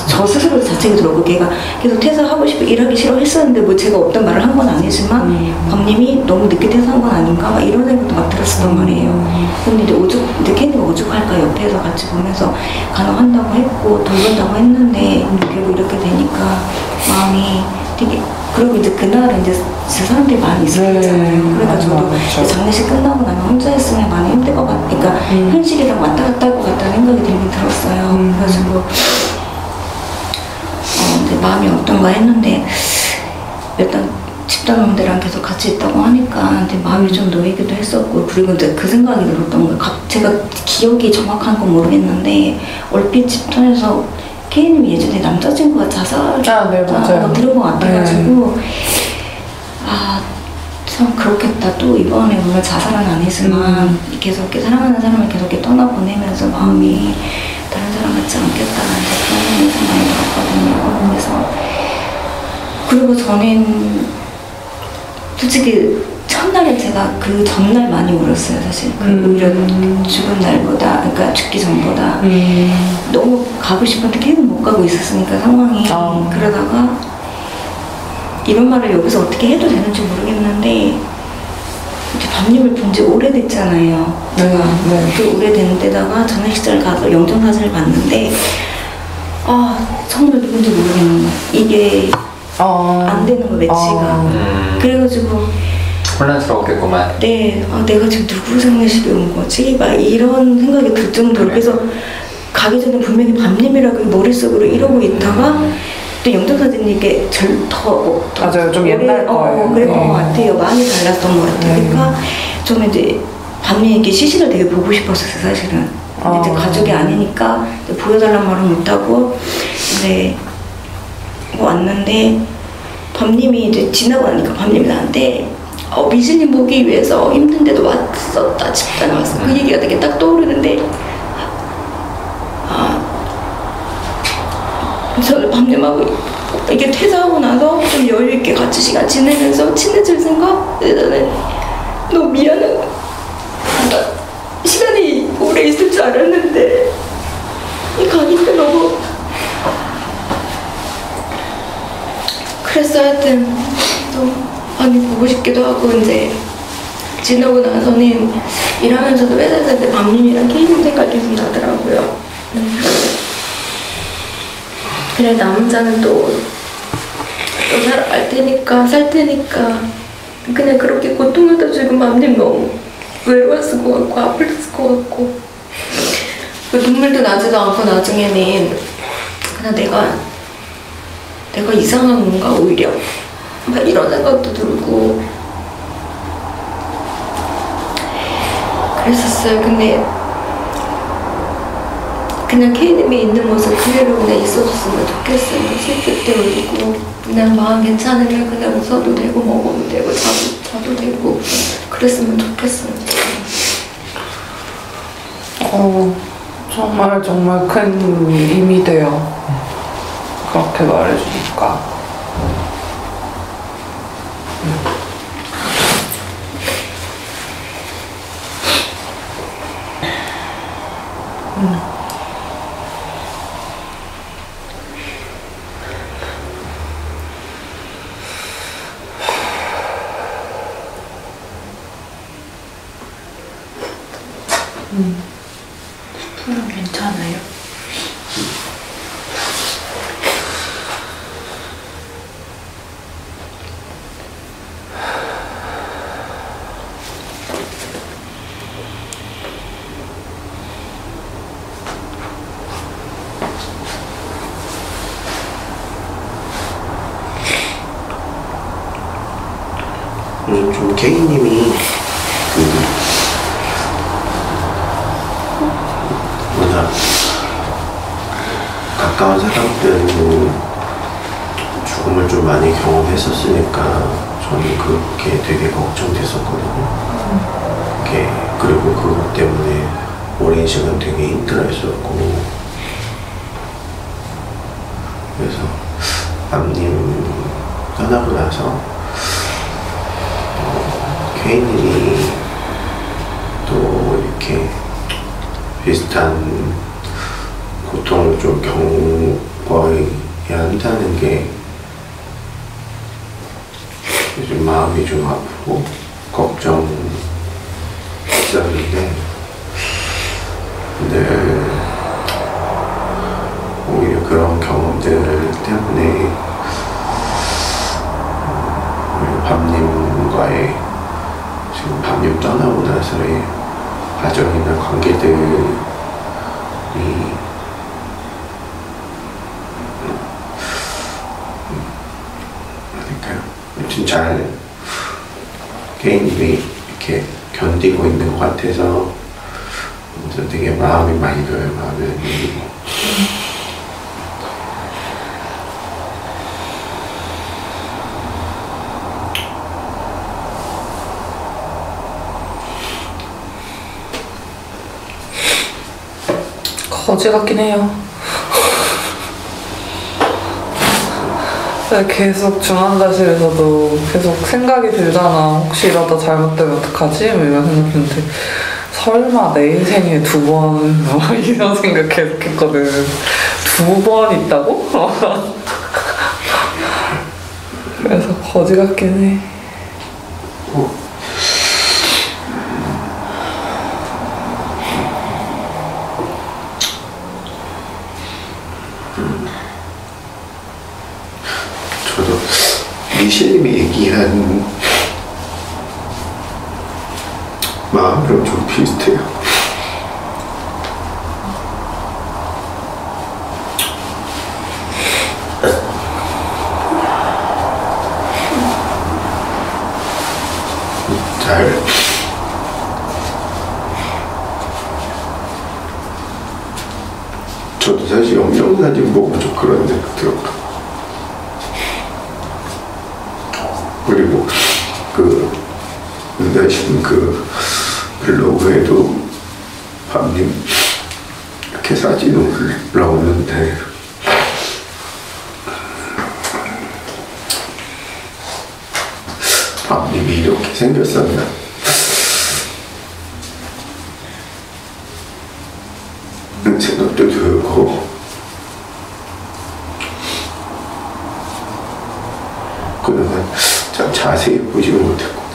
[SPEAKER 2] 저 스스로 자책이 들었고 걔가 계속 퇴사하고 싶고 일하기 싫어 했었는데 뭐 제가 어떤 말을 한 건 아니지만 밤님이 너무 늦게 퇴사한 건 아닌가 막 이런 생각도 막 들었었단 말이에요. 근데 이제 걔네가 오죽할까 옆에서 같이 보면서 가능한다고 했고 돌본다고 했는데 결국 이렇게 되니까 마음이 되게 그리고 이제 그날은 이제 사람들이 많이 있었잖아요. 그러니까 저도 장례식 끝나고 나면 혼자 있으면 많이 힘들 것 같아. 그러니까 현실이랑 왔다 갔다 할 것 같다는 생각이 들긴 들었어요. 그래가지고 이제 마음이 어떤가 했는데 일단 집단원들이랑 계속 같이 있다고 하니까 이제 마음이 좀 놓이기도 했었고 그리고 이제 그 생각이 들었던 거예요. 제가 기억이 정확한 건 모르겠는데 얼핏 집단에서 케이님이 예전에 남자친구가 자살하고 들은 것 같아가지고 참 그렇겠다. 또 이번에 물론 자살은 아니지만 계속 이렇게 사랑하는 사람을 계속 이렇게 떠나보내면서 마음이 다른 사람 같지 않겠다는 그런 생각이 들었거든요. 그래서 그리고 저는 솔직히 첫날에 제가 그 전날 많이 울었어요, 사실. 오히려 죽은 날보다, 그러니까 죽기 전보다 너무 가고 싶은데 계속 못 가고 있었으니까 상황이. 그러다가 이런 말을 여기서 어떻게 해도 되는지 모르겠는데 이제 밤님을 본 지 오래됐잖아요. 제가 그 오래된 데다가 장례식장을 가서 영정사진을 봤는데 정말 누군지 모르겠는 거야. 이게 안 되는 거 매치가. 그래가지고
[SPEAKER 1] 혼란스러웠겠구만.
[SPEAKER 2] 네, 내가 지금 누구 장례식에 온 거지? 막 이런 생각이 들 정도로. 그래서 가기 전에 분명히 밤님이라고 머릿속으로 이러고 있다가 또 영정사진이 이게
[SPEAKER 3] 맞아요, 좀 옛날 거예요.
[SPEAKER 2] 그랬던 것 같아요. 많이 달랐던 것 같아요. 그러니까 저는 이제 밤님에게 시신을 되게 보고 싶었어요, 사실은. 근데 이제 가족이 아니니까 보여달란 말은 못하고 이제 왔는데 밤님이 이제 지나고 나니까 밤님이 나한테 미진님 보기 위해서 힘든데도 왔었다, 집단에 왔어. 그 얘기가 되게 딱 떠오르는데 저는 밤님하고
[SPEAKER 5] 이게 퇴사하고 나서 좀 여유 있게 같이 시간 지내면서 친해질 생각? 예전에 너무 미안해. 시간이 오래 있을 줄 알았는데 이 가니까 너무 그랬어. 하여튼 너무 많이 보고 싶기도 하고 이제 지나고 나서는 일하면서도 회사 살 때 밤님이랑 케이님 생각이 좀 나더라고요. 그래 나 혼자는 또 살아갈 테니까 살 테니까 그냥 그렇게 고통하다 지금 밤님 너무 외로웠을 것 같고 아플 것 같고 눈물도 나지도 않고 나중에는 그냥 내가 이상한 건가 오히려 막 이런 생각도 들고 그랬었어요. 근데 그냥 케이님이 있는 모습 그대로 그냥 있어줬으면 좋겠어요. 슬플 때 울고 그냥 마음 괜찮으면 그냥 웃어도 되고 먹어도 되고 자도 되고 그랬으면 좋겠어요.
[SPEAKER 3] 정말 큰 힘이 돼요. 그렇게 말해주니까.
[SPEAKER 5] 스프는 괜찮아요?
[SPEAKER 4] 좀 케이님이 워낙 가까운 사람들은 죽음을 좀 많이 경험했었으니까 저는 그게 되게 걱정됐었거든요. 그리고 그것 때문에 오랜 시간 되게 힘들어했었고 그래서 밤님 떠나고 나서 케이님이 또 이렇게 비슷한 고통을 좀 겪어야 한다는 게 요즘 마음이 좀 아프고 걱정했었는데 근데 오히려 그런 경험들 때문에 밤님과의 지금 밤님 떠나고 나서의 가정이나 관계들이 뭐랄까요? 아무튼 잘 개인님이 이렇게 견디고 있는 것 같아서 되게 마음이 많이 들어요. 마음이 밀리고.
[SPEAKER 3] 거지 같긴 해요. 계속 중환자실에서도 계속 생각이 들잖아. 혹시 이러다 잘못되면 어떡하지? 뭐 이런 생각 드는데 설마 내 인생에 2번 뭐 이런 생각 계속 했거든. 2번 있다고? 그래서 거지 같긴 해.
[SPEAKER 4] 저도 미셸님이 얘기한 마음이랑 좀 비슷해요. 저도 사실 영상사진 보고 좀 그런 생각 들었고 그리고 은하신 블로그에도 밤님 이렇게 사진 올라오는데 앞입이 이렇게 생겼었나? 생각도 들고 그동안 참 자세히 보지 못했구나.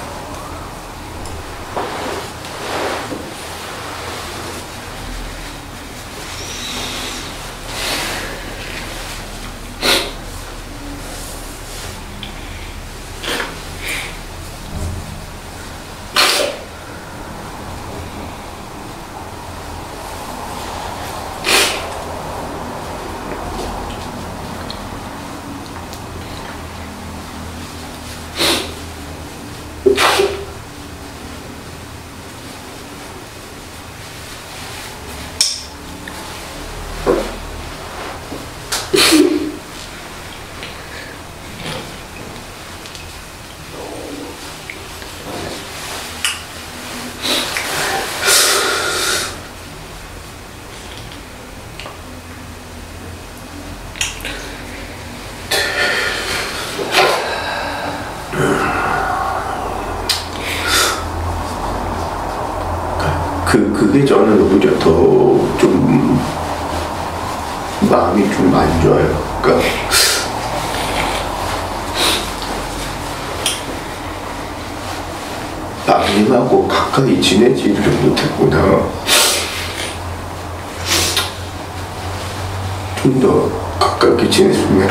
[SPEAKER 4] 그게 저는 오히려 더 좀 마음이 좀 안 좋아요. 그러니까 아버님하고 가까이 지내지를 못했구나. 좀 더 가깝게 지냈으면.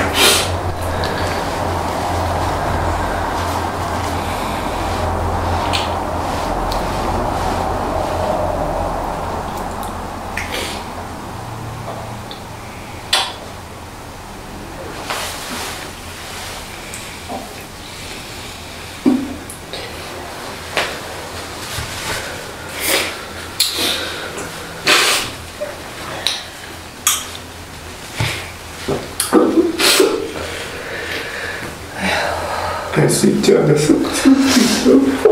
[SPEAKER 4] 할 수 있지 않았을까 생각했어.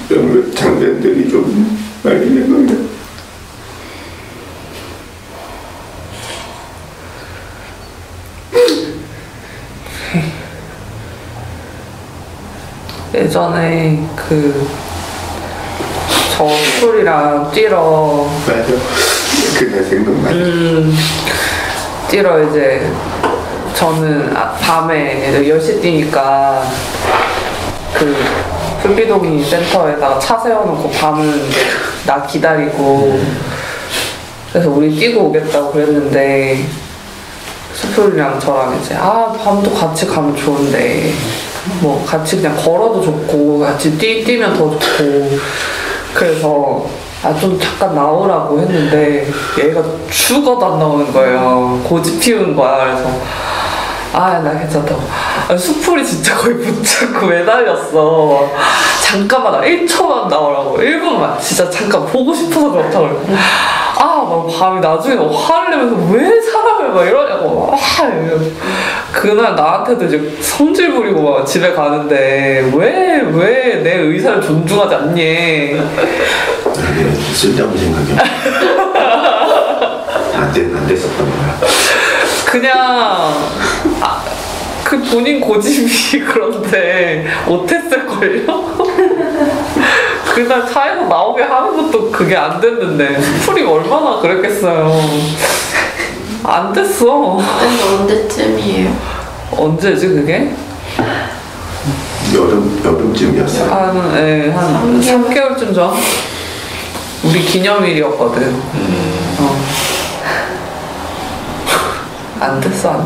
[SPEAKER 4] 몇몇 장면들이 좀 많이 생각나.
[SPEAKER 3] 예전에 저 술이랑 뛰러
[SPEAKER 4] 맞아. 그날 생각나.
[SPEAKER 3] 뛰러 이제 저는 밤에 10시 뛰니까 불비동이 센터에다가 차 세워놓고 밤은 나 기다리고 그래서 우리 뛰고 오겠다고 그랬는데 수풀이랑 저랑 이제 밤도 같이 가면 좋은데 뭐 같이 그냥 걸어도 좋고 같이 뛰면 더 좋고 그래서 좀 잠깐 나오라고 했는데 얘가 죽어도 안 나오는 거예요. 고집 피우는 거야. 그래서 나 괜찮다고. 수풀이 진짜 거의 붙잡고 매달렸어. 잠깐만 1초만 나오라고. 1분만 진짜 잠깐 보고 싶어서 그렇다고 그러고 막 밤에 나중에 화를 내면서 왜 사람을 막 이러냐고 그날 나한테도 이제 성질 부리고 막 집에 가는데 왜 내 의사를 존중하지 않니?
[SPEAKER 4] 쓸데없는 생각이야. 안 됐었던 거야.
[SPEAKER 3] 그냥 그 본인 고집이 그런데 못했을걸요? 그날 차에서 나오게 하는 것도 그게 안 됐는데 수풀이 얼마나 그랬겠어요. 안 됐어.
[SPEAKER 2] 언제쯤이에요?
[SPEAKER 3] 언제지 그게?
[SPEAKER 4] 여름쯤이었어요.
[SPEAKER 3] 한 3개월쯤 전? 우리 기념일이었거든. 안 됐어.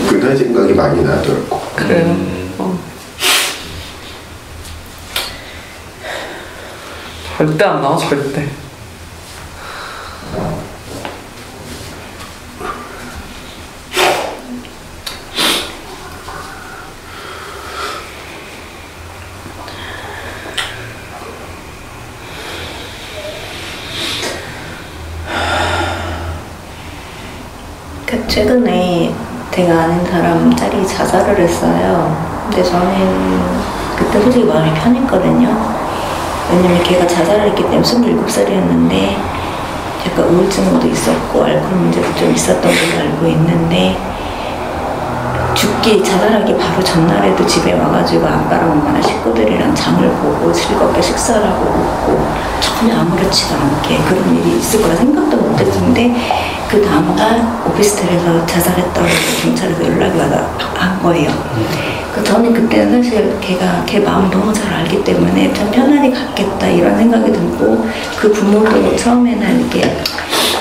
[SPEAKER 4] 그런 생각이 많이 나더라고.
[SPEAKER 3] 그래요? 절대 안 나와, 절대.
[SPEAKER 2] 최근에 제가 아는 사람 딸이 자살을 했어요. 근데 저는 그때 솔직히 마음이 편했거든요. 왜냐면 걔가 자살을 했기 때문에 27살이었는데 약간 우울증도 있었고 알코올 문제도 좀 있었던 걸로 알고 있는데 자살하기 바로 전날에도 집에 와가지고 아빠랑 엄마랑 식구들이랑 장을 보고 즐겁게 식사를 하고 먹고 전혀 아무렇지도 않게 그런 일이 있을 거라 생각도 못했는데 그 다음날 오피스텔에서 자살했다고 경찰에서 연락이 한 거예요. 저는 그때는 사실 걔 마음을 너무 잘 알기 때문에 참 편안히 갔겠다 이런 생각이 들고 그 부모도 처음에는 이렇게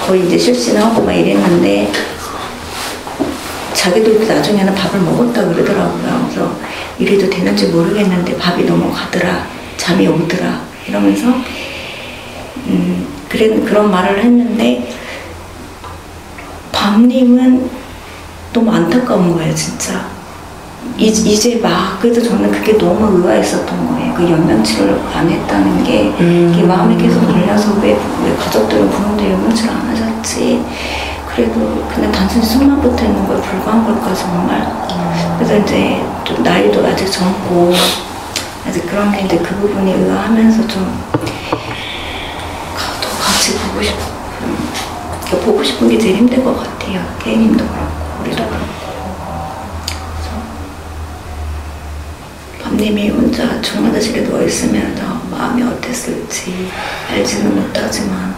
[SPEAKER 2] 거의 이제 실신하고 막 이랬는데 자기도 나중에는 밥을 먹었다 그러더라고요. 그래서 이래도 되는지 모르겠는데 밥이 넘어가더라, 잠이 오더라 이러면서 그런 말을 했는데 밤님은 너무 안타까운 거예요, 진짜. 이제 막 그래도 저는 그게 너무 의아했었던 거예요. 그 연명치를 안 했다는 게 이게 마음에 계속 걸려서 왜 가족들은 부모들이 연명치를 안 하셨지. 그래도 그냥 단순히 숨만 붙어 있는 거에 불과한 걸까 정말. 그래서 이제 좀 나이도 아직 젊고 아직 그런 게 이제 그 부분이 의아하면서 좀 더 같이 보고 싶은 게 제일 힘든 것 같아요. 케이님도 그렇고 우리도 그렇고. 밤님이 혼자 중환자실에 누워 있으면 더 마음이 어땠을지 알지는 못하지만.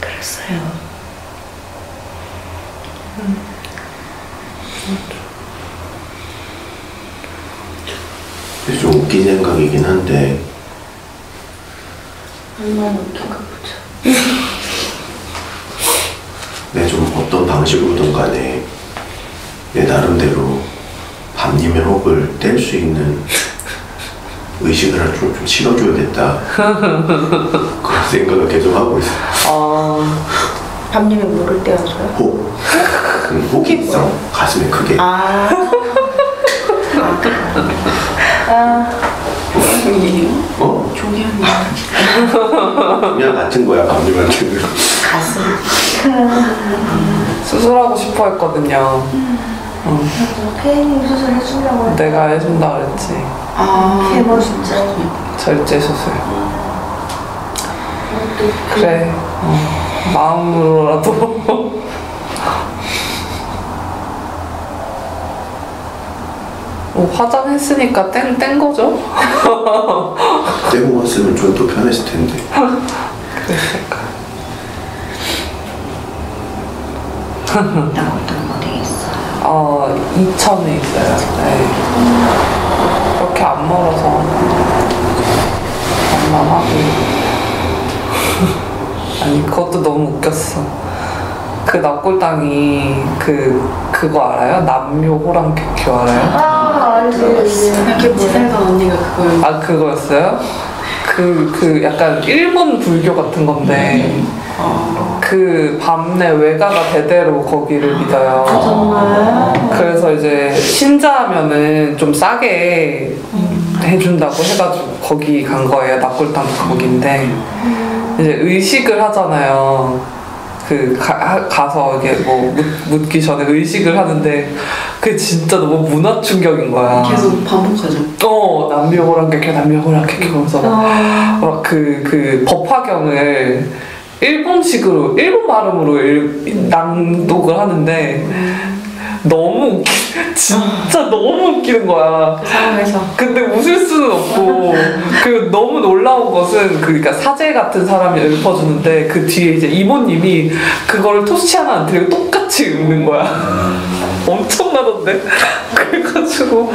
[SPEAKER 2] 그랬어요.
[SPEAKER 4] 좀 웃긴 생각이긴 한데
[SPEAKER 7] 얼마나 웃긴가 보자.
[SPEAKER 4] 내 좀 어떤 방식으로든 간에 내 나름대로 밤님의 혹을 뗄 수 있는 의식을 좀 실어줘야겠다 그런 생각을 계속 하고 있어요.
[SPEAKER 8] 밤님이 뭐를 떼어줘요?
[SPEAKER 4] 혹이 있어. 가슴에 크게.
[SPEAKER 8] 종이언니.
[SPEAKER 4] 그냥 같은 거야, 밤님한테는.
[SPEAKER 8] 가슴.
[SPEAKER 3] 수술하고 싶어 했거든요.
[SPEAKER 7] 케이님 수술 해주려고
[SPEAKER 3] 내가 해준다 그랬지.
[SPEAKER 7] 케모 진짜.
[SPEAKER 3] 절제 수술. 그래. 마음으로라도. 화장했으니까 뗀 거죠?
[SPEAKER 4] 떼고 갔으면 좀 더 편했을 텐데.
[SPEAKER 3] 그랬을까.
[SPEAKER 2] 나 어떤 어디에 있어요?
[SPEAKER 3] 이천에 있어요. 네. 그렇게 안 멀어서 만만하고. 아니 그것도 너무 웃겼어. 그 납골당이 그거 알아요? 남묘 호랑개교 알아요?
[SPEAKER 7] 알지.
[SPEAKER 8] 이렇게 지살던 언니가 그걸.
[SPEAKER 3] 그거였어요? 그 약간 일본 불교 같은 건데 그 밤내 외가가 대대로 거기를 믿어요.
[SPEAKER 7] 정말.
[SPEAKER 3] 그래서 이제 신자하면은 좀 싸게 해준다고 해가지고 거기 간 거예요. 납골당도 거긴데 이제 의식을 하잖아요. 가서 이게 뭐 묻기 전에 의식을 하는데 그게 진짜 너무 문화 충격인 거야.
[SPEAKER 8] 계속 반복하죠.
[SPEAKER 3] 남묘호랑개교 그러면서 막 그 법화경을 일본식으로 일본 발음으로 낭독을 하는데 너무 진짜 너무 웃기는 거야.
[SPEAKER 8] 그 상황에서.
[SPEAKER 3] 근데 웃을 수는 없고 그 너무 놀라운 것은 그러니까 사제 같은 사람이 읊어주는데 그 뒤에 이제 이모님이 그거를 토시 하나 안 들고 똑같이 읊는 거야. 엄청나던데. 그래가지고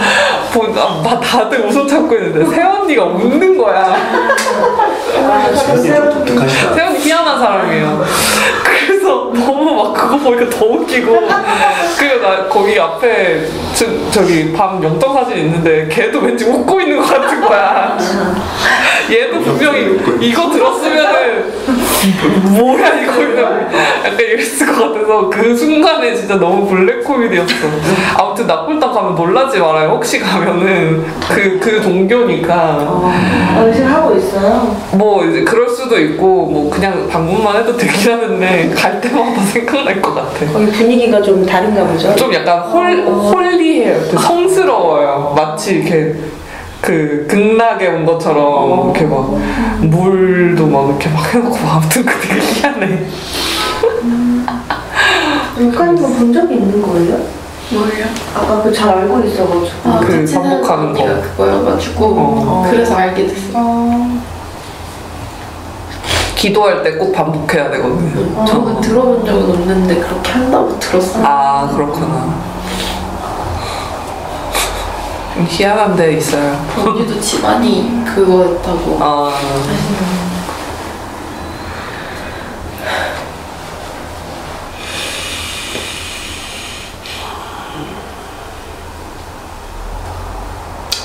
[SPEAKER 3] 다들 웃어 참고 있는데 새언니가 웃는 거야.
[SPEAKER 4] 세연이 좀 독특하시다.
[SPEAKER 3] 새언니 희한한 사람이에요. 그래서 너무 막 그거 보니까 더 웃기고. 그리고 나 거기 앞에 저기 밤 영정 사진 있는데 걔도 왠지 웃고 있는 것 같은 거야. 얘도 분명히 이거 들었으면은 뭐야 이거 이러면 약간 이랬을 것 같아서 그 순간에 진짜 너무 블랙 코미디였어. 아무튼 낙골당 가면 놀라지 말아요. 혹시 가면은 그 종교니까.
[SPEAKER 7] 지금 하고 있어요?
[SPEAKER 3] 뭐 이제 그럴 수도 있고 뭐 그냥 방문만 해도 되긴 하는데 갈 때마다 생각날 것 같아.
[SPEAKER 8] 거기 분위기가 좀 다른가 보죠?
[SPEAKER 3] 좀 약간 홀리해요. 성스러워요. 마치 이렇게 그 극락에 온 것처럼 이렇게 막 물도 막 이렇게 막 해놓고 아무튼 되게 희한해.
[SPEAKER 7] 육관님은 본 적이 있는 거예요?
[SPEAKER 5] 뭘요?
[SPEAKER 7] 아까 그 잘 알고 있어가지고.
[SPEAKER 3] 그
[SPEAKER 5] 같이
[SPEAKER 3] 반복하는 거.
[SPEAKER 5] 사는 언니가 그거여가지고 그래서 알게 됐어요.
[SPEAKER 3] 기도할 때 꼭 반복해야 되거든요.
[SPEAKER 5] 저는 들어본 적은 없는데 그렇게 한다고 들었어요.
[SPEAKER 3] 아 그렇구나. 좀 희한한 데 있어요.
[SPEAKER 5] 언니도 집안이 그거였다고.
[SPEAKER 3] 아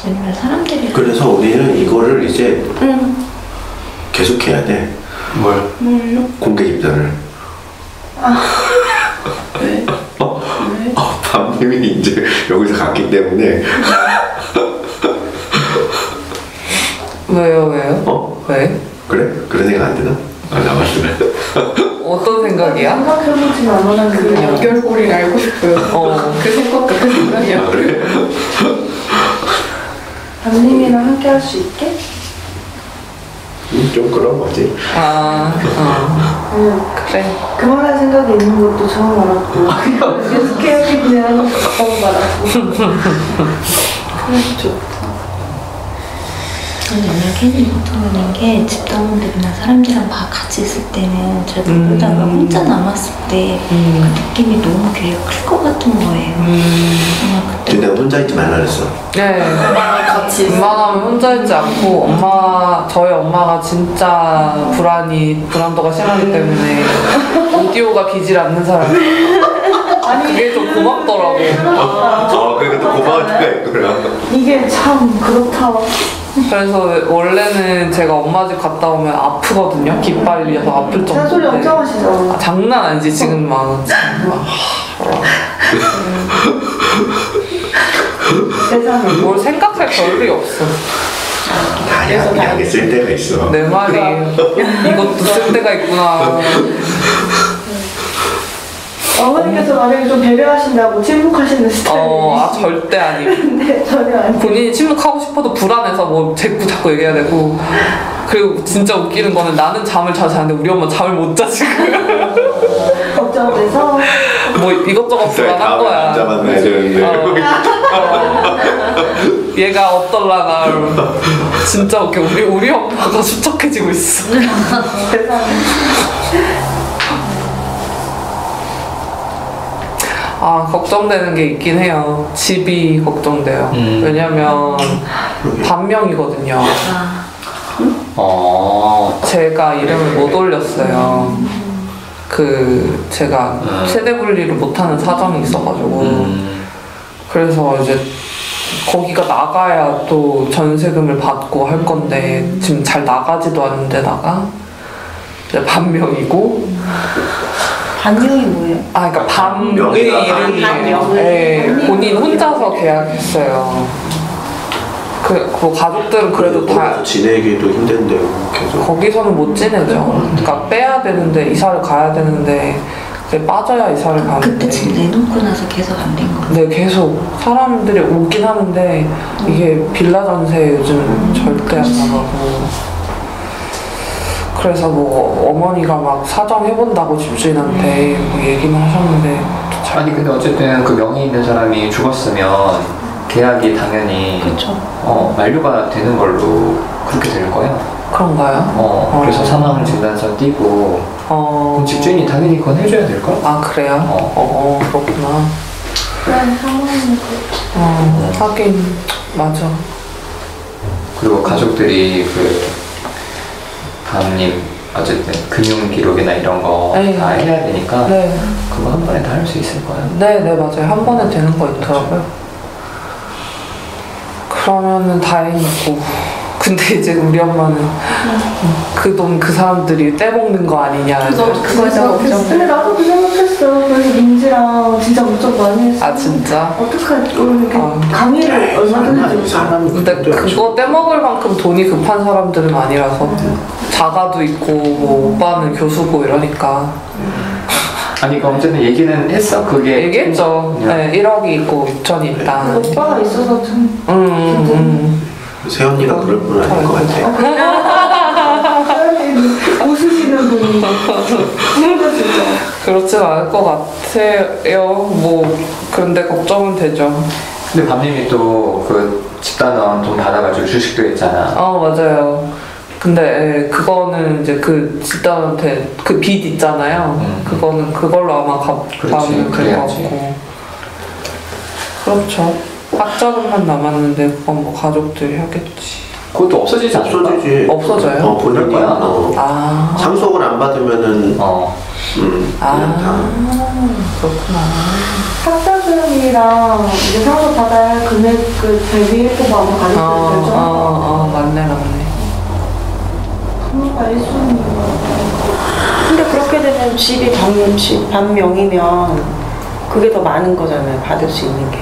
[SPEAKER 2] 왜냐면 사람들이
[SPEAKER 4] 그래서 우리는 이거를 이제 계속 해야 돼.
[SPEAKER 1] 뭘?
[SPEAKER 5] 뭘요?
[SPEAKER 4] 공개 입단을.
[SPEAKER 5] 왜? 왜?
[SPEAKER 4] 밤님이 이제 여기서 갔기 때문에.
[SPEAKER 3] 왜요? 왜?
[SPEAKER 4] 그래? 그런 생각 안 드나? 나 맞으네.
[SPEAKER 3] 어떤 생각이야?
[SPEAKER 7] 생각해보지는 않았는데.
[SPEAKER 5] 그 연결고리를 알고 싶어요. 그 생각과 그 생각이요.
[SPEAKER 4] 그래?
[SPEAKER 7] 담님이랑 함께 할 수 있게?
[SPEAKER 4] 좀 그런 거지.
[SPEAKER 3] 그래.
[SPEAKER 7] 그만할 생각이 있는 것도 처음 알았고 그냥 계속 해야겠냐는 처음 알았고.
[SPEAKER 5] 그래 좋다.
[SPEAKER 2] 저는 옛날 케이님 보통하는 게 집단원들이나 사람들이랑 막 같이 있을 때는 잘 모르다가 혼자 남았을 때 그 느낌이 너무 괴가 클 것 같은 거예요. 아마 그때
[SPEAKER 4] 내가 혼자 있지 말라 그랬어.
[SPEAKER 3] 네.
[SPEAKER 5] 같이
[SPEAKER 3] 웬만하면 혼자 있지 않고 저희 엄마가 진짜 불안도가 심하기 때문에 오디오가 비질 않는 사람. 그게 좀 고맙더라고.
[SPEAKER 4] 그러니까 또 고마울 때가 있구나.
[SPEAKER 7] 이게 참 그렇다.
[SPEAKER 3] 그래서 원래는 제가 엄마 집 갔다 오면 아프거든요. 깃발려서 아플 정도.
[SPEAKER 7] 잔소리 엄청 하시죠.
[SPEAKER 3] 장난 아니지 지금 막.
[SPEAKER 7] 세상에.
[SPEAKER 3] 뭘 생각할 겨를이 없어.
[SPEAKER 4] 약에 쓸 때가 있어.
[SPEAKER 3] 내 말이 이것도 쓸 때가 있구나.
[SPEAKER 7] 어머니께서 만약에 좀 배려하신다고 침묵하시는 스타일이에요.
[SPEAKER 3] 절대 아니에요.
[SPEAKER 7] 근데 전혀 아니에요.
[SPEAKER 3] 본인이 침묵하고 싶어도 불안해서 뭐 자꾸 얘기해야 되고. 그리고 진짜 웃기는 거는 나는 잠을 잘 자는데 우리 엄마 잠을 못 자 지금.
[SPEAKER 7] 걱정돼서
[SPEAKER 3] 뭐 이것저것 불안한 거야.
[SPEAKER 4] 남자 만나야 되는데.
[SPEAKER 3] 얘가 어떨라나. 진짜 웃겨. 우리 엄마가 수척해지고 있어. 걱정되는 게 있긴 해요. 집이 걱정돼요. 왜냐면 반명이거든요. 제가 이름을 못 올렸어요. 제가 세대 분리를 못하는 사정이 있어가지고 그래서 이제 거기가 나가야 또 전세금을 받고 할 건데 지금 잘 나가지도 않는데다가 이제 반명이고.
[SPEAKER 8] 반명이 뭐예요?
[SPEAKER 3] 그러니까 반의 이름이에요. 네, 본인 혼자서 계약했어요. 그 가족들은 그래도 다
[SPEAKER 4] 지내기도 힘든데 계속.
[SPEAKER 3] 거기서는 못 지내죠. 그러니까 빼야 되는데 이사를 가야 되는데 이제 빠져야 이사를 가는데.
[SPEAKER 2] 그때 지금 내놓고 나서 계속 안 된 거예요?
[SPEAKER 3] 네, 계속 사람들이 오긴 하는데 이게 빌라 전세 요즘 절대 안 나가고. 그래서 뭐 어머니가 막 사정해본다고 집주인한테 뭐 얘기는 하셨는데
[SPEAKER 1] 아니 근데 어쨌든 그 명의 있는 사람이 죽었으면 계약이 당연히
[SPEAKER 2] 그렇죠.
[SPEAKER 1] 만료가 되는 걸로 그렇게 될 거야.
[SPEAKER 3] 그런가요?
[SPEAKER 1] 그래서 사망 진단서 띄고 그럼 집주인이 당연히 그건 해줘야 될걸?
[SPEAKER 3] 그래요? 그렇구나.
[SPEAKER 7] 그런 상황이고.
[SPEAKER 3] 하긴 맞아.
[SPEAKER 1] 그리고 가족들이 그 다음님 어쨌든 금융 기록이나 이런 거 다
[SPEAKER 3] 네.
[SPEAKER 1] 해야 되니까
[SPEAKER 3] 네.
[SPEAKER 1] 그거 한 번에 다 할 수 있을 거야.
[SPEAKER 3] 네, 맞아요. 한 번에 되는 거 있더라고요. 그러면은 다행이고. 근데 이제 우리 엄마는 그 돈 그 사람들이 떼먹는 거 아니냐.
[SPEAKER 5] 그거 걱정.
[SPEAKER 7] 근데 나도 그 생각했어. 그래서 민지랑 진짜 걱정 많이 했어.
[SPEAKER 3] 아, 진짜?
[SPEAKER 7] 어떡하지? 이렇게
[SPEAKER 3] 아.
[SPEAKER 7] 강의를 얼마나 해주고
[SPEAKER 3] 근데 그거 떼먹을 만큼 돈이 급한 사람들은 아니라서 자가도 있고 뭐 오빠는 교수고 이러니까
[SPEAKER 1] 아니 그 언제는 얘기는 했어? 그게
[SPEAKER 3] 얘기했죠. 네, 1억이 있고 6천이 있다.
[SPEAKER 7] 오빠가 있어서 좀
[SPEAKER 4] 세연이가 그럴 분은 아닌 것 같아.
[SPEAKER 7] 웃으시는 분이 진짜
[SPEAKER 3] 그렇진 않을 것 같아요. 뭐 그런데 걱정은 되죠.
[SPEAKER 1] 근데 밤님이 또 그 집단원 돈 받아가지고 주식도 했잖아.
[SPEAKER 3] 맞아요. 근데 예, 그거는 이제 그 집단한테 그 빚 있잖아요. 그거는 그걸로 아마 갚아면 될 것 같고. 그렇죠. 학자금만 남았는데 그건 뭐 가족들이 하겠지.
[SPEAKER 1] 그것도 없어지지 않을까?
[SPEAKER 4] 없어지지.
[SPEAKER 3] 없어져요?
[SPEAKER 4] 본인이
[SPEAKER 1] 거야.
[SPEAKER 3] 아.
[SPEAKER 4] 상속을 안 받으면은 그냥 다.
[SPEAKER 3] 그렇구나.
[SPEAKER 7] 학자금이랑 이제 상속 받아야 할 금액 그 대비해서 아마 가족들 결정.
[SPEAKER 3] 맞네.
[SPEAKER 7] 부모가 1순위.
[SPEAKER 8] 근데 그렇게 되면 집이 반명이면 그게 더 많은 거잖아요. 받을 수 있는 게.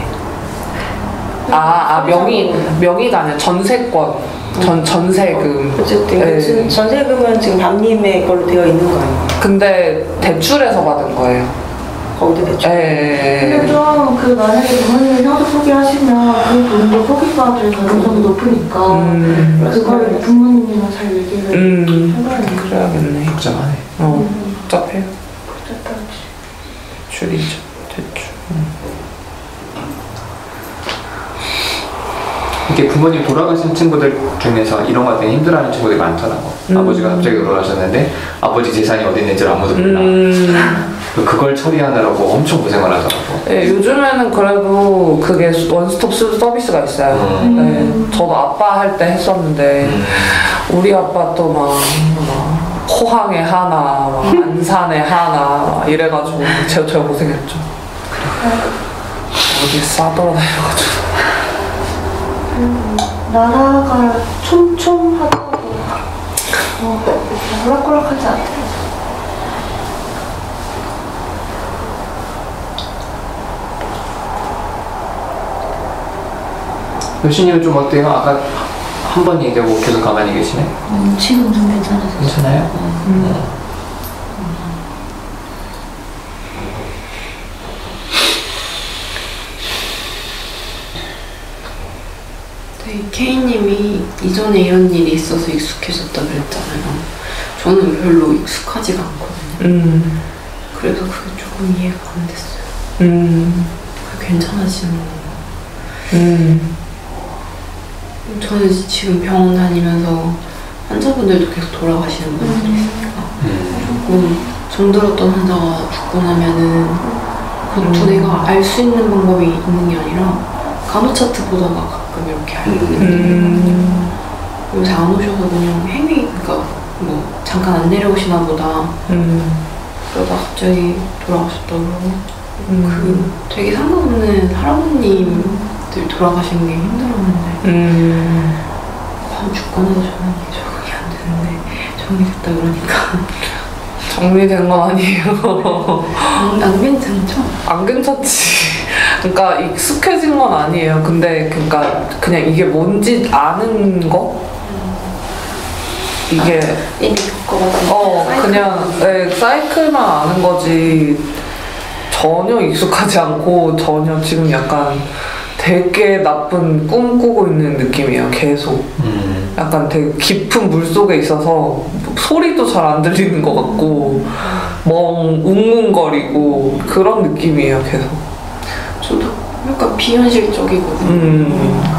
[SPEAKER 3] 명의가 아니라 전세권. 전세금.
[SPEAKER 8] 어쨌든
[SPEAKER 3] 네.
[SPEAKER 8] 지금 전세금은 지금 밤님의 걸로 되어 있는 거 아니에요?
[SPEAKER 3] 근데 대출해서 받은 거예요.
[SPEAKER 8] 거기도 대출.
[SPEAKER 7] 근데 좀 그 만약에 부모님이 상속 포기하시면 그 돈도 포기받을 가능성이 높으니까 그걸 부모님이랑 잘 얘기를 해봐야 돼요.
[SPEAKER 3] 그래야겠네.
[SPEAKER 1] 복잡하네.
[SPEAKER 3] 복잡해요.
[SPEAKER 7] 복잡하지.
[SPEAKER 3] 대출이죠. 대출.
[SPEAKER 1] 이게 부모님 돌아가신 친구들 중에서 이런 거 되게 힘들어하는 친구들이 많더라고. 아버지가 갑자기 돌아가셨는데 아버지 재산이 어디 있는지 아무도 몰라. 그걸 처리하느라고 엄청 고생을 하더라고.
[SPEAKER 3] 네, 요즘에는 그래도 그게 원스톱 서비스가 있어요. 네, 저도 아빠 할 때 했었는데 우리 아빠 또 막 포항에 하나, 막 안산에 하나 막 이래가지고 제가 고생했죠. 어디 싸돌아다녀가지고.
[SPEAKER 7] 나라가 촘촘하다고 오락가락하지 않대요.
[SPEAKER 1] 여신이는 좀 어때요? 아까 한 번 얘기하고 계속 가만히 계시네?
[SPEAKER 2] 지금 좀 괜찮아졌어요.
[SPEAKER 1] 괜찮아요?
[SPEAKER 9] K님이 이전에 이런 일이 있어서 익숙해졌다 그랬잖아요. 저는 별로 익숙하지가 않거든요. 그래서 그게 조금 이해가 안 됐어요. 그게 괜찮아지는 건가? 저는 지금 병원 다니면서 환자분들도 계속 돌아가시는 분들이 있으니까 조금 정들었던 환자가 죽고 나면은 내가 알 수 있는 방법이 있는 게 아니라 간호차트 보다가 가끔 이렇게 알거든요. 요새 안 오셔서 그냥 그러니까 뭐 잠깐 안 내려오시나 보다 그러다 갑자기 돌아가셨다고 그러고 되게 상관없는 할아버님들 돌아가시는 게 힘들었는데 밤 죽고 나서 저는 이게 적응이 안 되는데 정리됐다 그러니까
[SPEAKER 3] 정리된 건 아니에요.
[SPEAKER 9] 안 괜찮죠?
[SPEAKER 3] 안 괜찮지. 그러니까 익숙해진 건 아니에요. 근데 그냥 이게 뭔지 아는 거? 이게
[SPEAKER 9] 이미 겪어봐서
[SPEAKER 3] 그냥 사이클만 아는 거지 전혀 익숙하지 않고 전혀 지금 약간 되게 나쁜 꿈 꾸고 있는 느낌이에요. 계속 약간 되게 깊은 물속에 있어서 소리도 잘 안 들리는 것 같고 웅웅거리고 그런 느낌이에요. 계속.
[SPEAKER 9] 저도 약간 비현실적이거든요.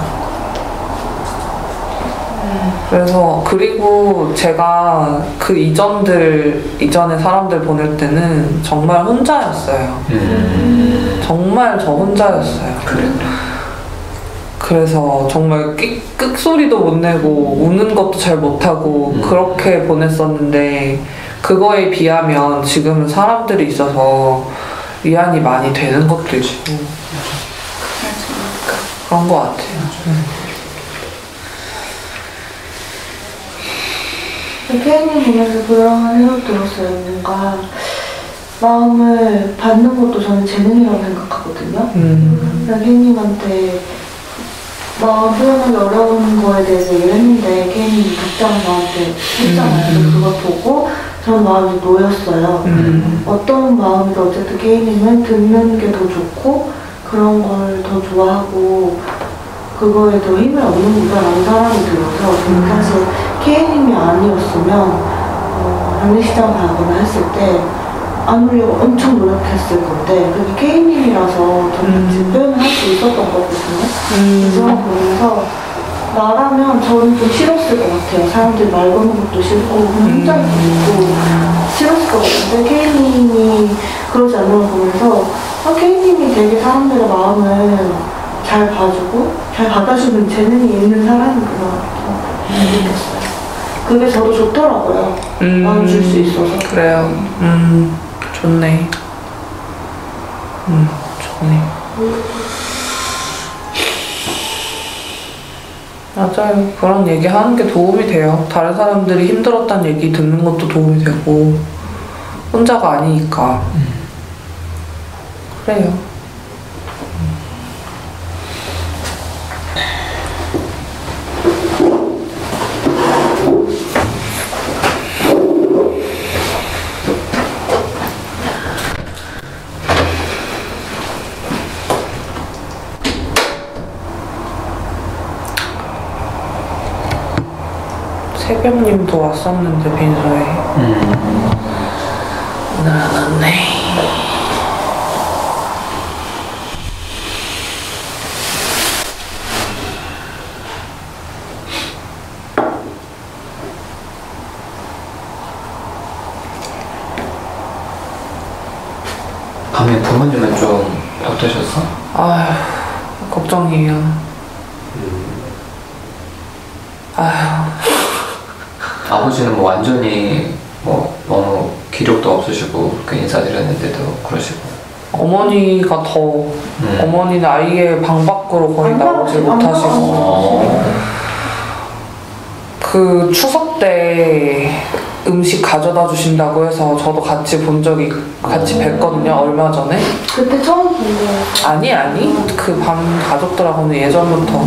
[SPEAKER 3] 그래서 그리고 제가 그 이전에 사람들 보낼 때는 정말 혼자였어요. 정말 저 혼자였어요.
[SPEAKER 1] 그래.
[SPEAKER 3] 그래서 정말 끽소리도 못 내고 우는 것도 잘 못하고 그렇게 보냈었는데 그거에 비하면 지금은 사람들이 있어서 위안이 많이 되는 것도 있고 그런 것 같아요.
[SPEAKER 7] 케이님 보면서 그런 생각 들었어요. 뭔가 마음을 받는 것도 저는 재능이라고 생각하거든요. 그러니까 케이님한테 마음 표현하기 어려운 거에 대해서 얘기를 했는데 케이님이 답장을 저한테 했잖아요. 그래서 그걸 보고 저는 마음이 놓였어요. 어떤 마음이든 어쨌든 케이님은 듣는 게 더 좋고 그런 걸 더 좋아하고 그거에 더 힘을 얻는구나라는 사람이 들어서 저는 사실 케이님이 아니었으면 장례식장 가거나 했을 때 안 울려고 엄청 노력했을 건데 그게 케이님이라서 저는 같이 표현을 할 수 있었던 거거든요. 그래서 보면서 나라면 저는 좀 싫었을 것 같아요. 사람들이 말 거는 것도 싫고 그냥 혼자 있고 싫었을 것 같은데 케이님이 그러지 않는 걸 보면서 케이님이 되게 사람들의 마음을 잘 봐주고 잘 받아주는 재능이 있는 사람이구나 느꼈어요. 그게 저도 좋더라고요. 마음 줄 수 있어서.
[SPEAKER 3] 그래요. 좋네. 좋네. 맞아요. 그런 얘기 하는 게 도움이 돼요. 다른 사람들이 힘들었다는 얘기 듣는 것도 도움이 되고 혼자가 아니니까. 그래요. 새벽님도 왔었는데 빈소에 오늘 안 왔네.
[SPEAKER 1] 밤에 부모님은 좀 어떠셨어?
[SPEAKER 3] 아휴 걱정이에요. 아휴
[SPEAKER 1] 아버지는 뭐 완전히 뭐 너무 기력도 없으시고 그렇게 인사드렸는데도 그러시고
[SPEAKER 3] 어머니가 더 어머니는 아예 방 밖으로 거의 나오지 못하시고 그 추석 때 음식 가져다 주신다고 해서 저도 같이 본 적이 같이 뵀거든요. 얼마 전에.
[SPEAKER 7] 그때 처음 본 거예요?
[SPEAKER 3] 아니 그 방 가족들하고는 예전부터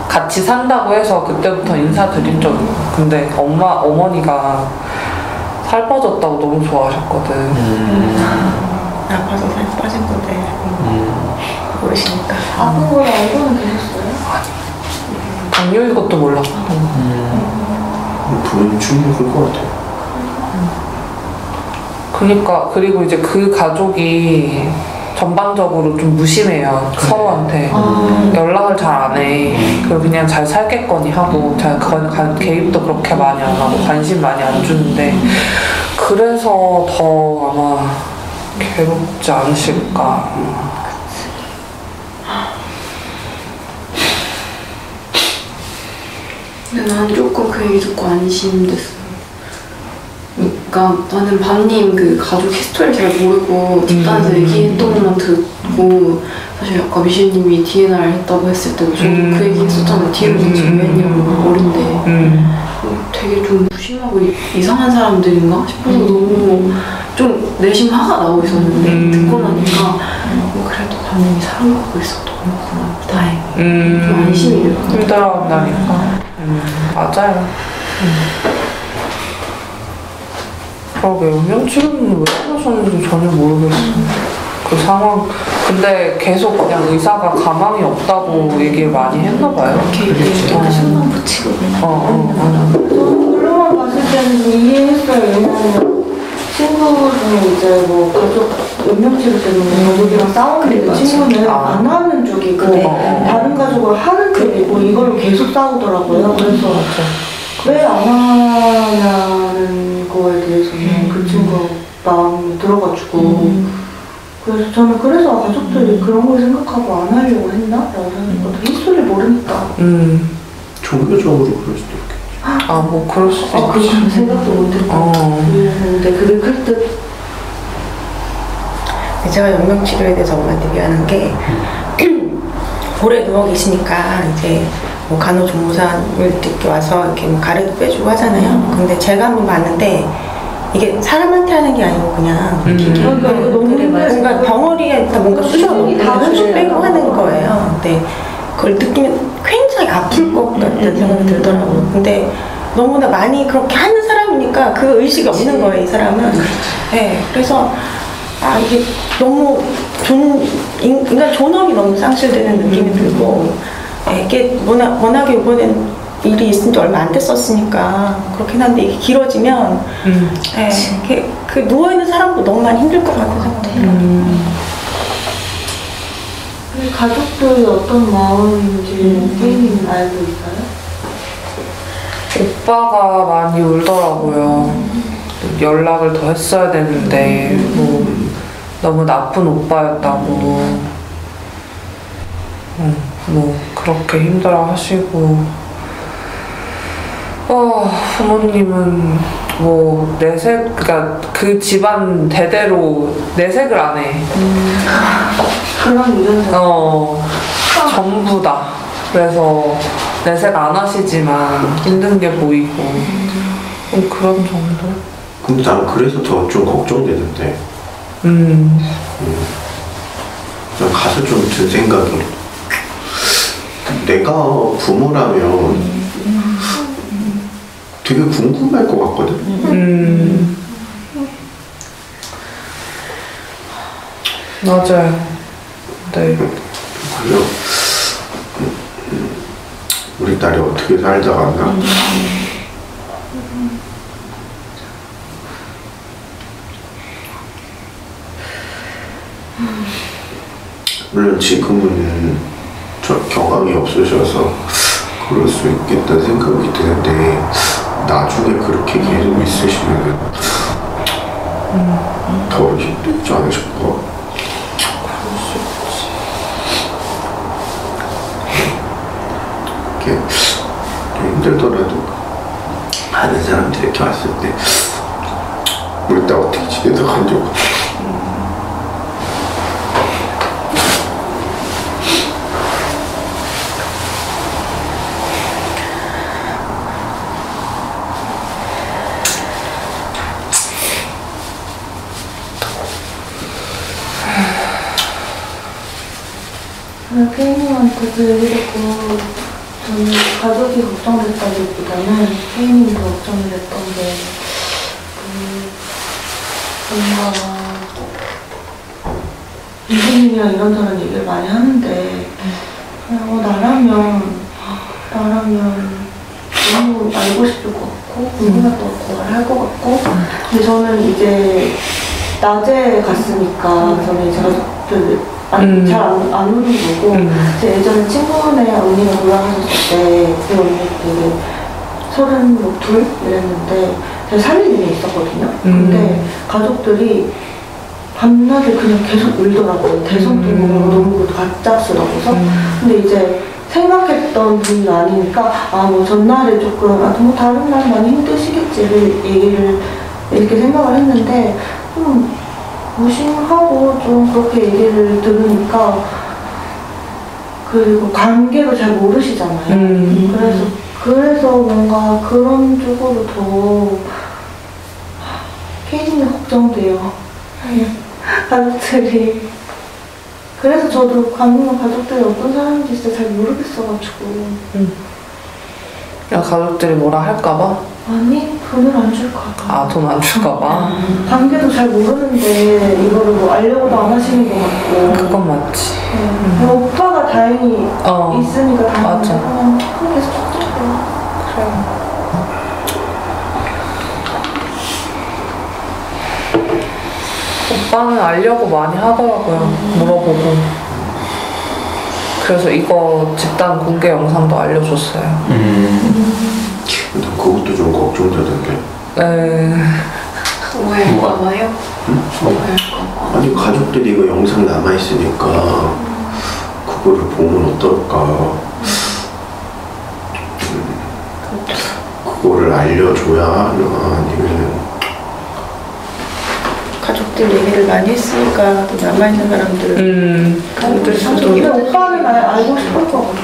[SPEAKER 3] 같이 산다고 해서 그때부터 인사드린 적이 있고 근데 어머니가 살 빠졌다고 너무 좋아하셨거든.
[SPEAKER 8] 아파서 살 빠진 건데 모르시니까.
[SPEAKER 7] 아픈 걸 알고는 계셨어요?
[SPEAKER 3] 당뇨인 것도 몰랐고.
[SPEAKER 4] 부모님 충분히 클 것 같아요.
[SPEAKER 3] 그니까 그리고 이제 그 가족이 전반적으로 좀 무심해요. 서로한테 연락을 잘 안 해. 그리고 그냥 잘 살겠거니 하고 잘 개입도 그렇게 많이 안 하고 관심 많이 안 주는데 그래서 더 아마 괴롭지 않으실까.
[SPEAKER 9] 근데 난 조금 그 얘기 듣고 안심됐어. 그러니까 나는 밤님 그 가족 히스토리를 잘 모르고 뒷단에서 얘기했던 것만 듣고 사실 아까 미실님이 DNR 했다고 했을 때도 저도 그 얘기 했었잖아요. DNR 왜냐면 어린데 되게 좀 무심하고 이상한 사람들인가 싶어서 너무 좀 내심 화가 나고 있었는데 듣고 나니까 그래도 밤님이 사랑받고 있었던 거구나. 다행히 좀 안심이 돼요.
[SPEAKER 3] 힘들어한다니까. 맞아요. 그러게 음영치료는 왜 그러셨는지 전혀 모르겠어. 그 상황. 근데 계속 그냥 의사가 가망이 없다고 얘기를 많이 했나 봐요.
[SPEAKER 2] 순간 붙이고
[SPEAKER 7] 글로만 봤을 때는 좀 이해했어요. 왜냐면 친구 중에 이제 뭐 가족 음명치료 때문에 가족이랑 싸우는데 친구는 안 하는 쪽이고 다른 가족을 하는 쪽이고 이걸로 계속 싸우더라고요. 그래서 왜 안 하냐는 거에 대해서는 그 친구 마음이 들어가지고 그래서 저는 그래서 가족들이 그런 걸 생각하고 안 하려고 했나? 라고 생각했거든요. 히스토리를 모르니까.
[SPEAKER 4] 종교적으로 그럴 수도 있겠지.
[SPEAKER 3] 아, 뭐 그럴 수도 있지.
[SPEAKER 7] 그건 생각도 못했고. 근데 그게 클 듯.
[SPEAKER 8] 제가 연명치료에 대해서 엄마한테 미안한 게 오래 누워 계시니까 이제 뭐 간호조무사를 이렇게 와서 이렇게 뭐 가래도 빼주고 하잖아요. 근데 제가 한번 봤는데 이게 사람한테 하는 게 아니고 그냥
[SPEAKER 7] 그러니까 이거 너무
[SPEAKER 8] 뭔가 덩어리에 뭔가 쑤셔놓고 쑤셔 빼고 하는 거예요. 근데 그걸 느끼면 굉장히 아플 것 같다는 생각이 들더라고요. 근데 너무나 많이 그렇게 하는 사람이니까 그 의식이 없는 거예요, 이 사람은. 네, 그래서 아 이게 너무 인간 존엄이 너무 상실되는 느낌이 들고, 네, 이게 워낙에 이번엔 일이 있은 지 얼마 안 됐었으니까 그렇긴 한데 이게 길어지면 네, 그 누워있는 사람도 너무 많이 힘들 것 같아서
[SPEAKER 7] 가족들이 어떤 마음인지 혜인이는 알고 있어요?
[SPEAKER 3] 오빠가 많이 울더라고요. 연락을 더 했어야 되는데 뭐 너무 나쁜 오빠였다고 뭐 그렇게 힘들어 하시고 부모님은 뭐 내색, 그러니까 그 집안 대대로 내색을 안 해.
[SPEAKER 7] 그런 유전자.
[SPEAKER 3] 전부 다. 그래서 내색 안 하시지만 힘든 게 보이고 그런 정도.
[SPEAKER 4] 근데 난 그래서 더 좀 걱정되는데. 난 가서 좀 든 생각이, 내가 부모라면 되게 궁금할 것 같거든.
[SPEAKER 3] 맞아요. 네.
[SPEAKER 4] 그래서 우리 딸이 어떻게 살다가나. 물론 지금은 저 경험이 없으셔서 그럴 수 있겠다는 생각이 드는데, 나중에 그렇게 계속 있으시면 더 힘들지 않으실까? 이렇게 힘들더라도 아는 사람들이 이렇게 왔을 때 우리 딸 어떻게 지내다 간다고.
[SPEAKER 7] 혜인님한테 그 얘기 듣고 저는 가족이 걱정됐다기보다는 혜인님이 걱정이 됐던 게 뭔가 이분님이랑 이런저런 얘기를 많이 하는데 그냥 나라면 너무 알고 싶을 것 같고 궁금할 것 같고 말할 것 같고. 근데 저는 이제 낮에 갔으니까 저는 제가 잘 안 오는 거고, 제 예전에 친구네 언니가 돌아가셨을 때 그 언니 되게 32 이랬는데 제가 3일 내내 있었거든요. 근데 가족들이 밤낮에 그냥 계속 울더라고요. 대성통곡으로 너무 갑작스러워서. 근데 이제 생각했던 분이 아니니까 뭐 전날에 조금 뭐 다른 날 많이 힘드시겠지를 얘기를 이렇게 생각을 했는데 무심하고 좀 그렇게 얘기를 들으니까, 그리고 관계도 잘 모르시잖아요. 그래서 뭔가 그런 쪽으로 더 혜인이 걱정돼요. 가족들이. 그래서 저도 가족들이 어떤 사람인지 진짜 잘 모르겠어가지고.
[SPEAKER 3] 야, 가족들이 뭐라 할까봐?
[SPEAKER 7] 아니, 돈을 안 줄까봐.
[SPEAKER 3] 돈 안 줄까봐?
[SPEAKER 7] 관계도 잘 모르는데 이거를 뭐 알려고도 안 하시는 것 같고.
[SPEAKER 3] 그건 맞지.
[SPEAKER 7] 오빠가 다행히 있으니까
[SPEAKER 3] 맞아.
[SPEAKER 7] 그냥 계속 걱정돼요.
[SPEAKER 3] 그래. 오빠는 알려고 많이 하더라고요. 물어보고. 그래서 이거 집단 공개 영상도 알려줬어요.
[SPEAKER 4] 근데 그것도 좀 걱정되는 게.
[SPEAKER 9] 왜? 뭐가 나요?
[SPEAKER 4] 아니 가족들이 이거 영상 남아있으니까 그거를 보면 어떨까. 그거를 알려줘야 하나 아니면
[SPEAKER 5] 가족들 얘기를 많이 했으니까 또 남아있는 사람들은
[SPEAKER 7] 근데 오빠는 알고 싶을 것 같아.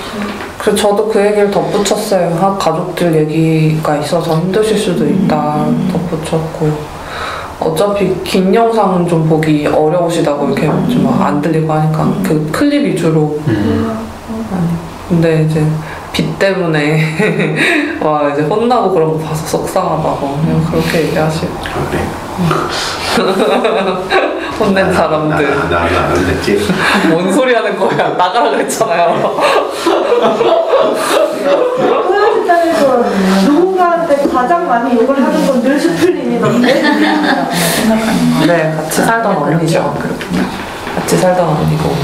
[SPEAKER 3] 그래서 저도 그 얘기를 덧붙였어요. 가족들 얘기가 있어서 힘드실 수도 있다 덧붙였고, 어차피 긴 영상은 좀 보기 어려우시다고 이렇게 좀 안 들리고 하니까 그 클립 위주로. 근데 이제 빚 때문에 와 이제 혼나고 그런 거 봐서 속상하다고 그냥 그렇게 얘기하시고.
[SPEAKER 4] 그래.
[SPEAKER 3] 혼낸 사람들.
[SPEAKER 4] 나는 안 혼냈지.
[SPEAKER 3] 뭔 소리 하는 거야. 나가라 그랬잖아요.
[SPEAKER 7] 소녀시장에서 누군가한테 가장 많이 욕을 하는 건 늘 슈플림이던데.
[SPEAKER 3] 네, 같이 살던 언니죠. 같이 살던 언니고.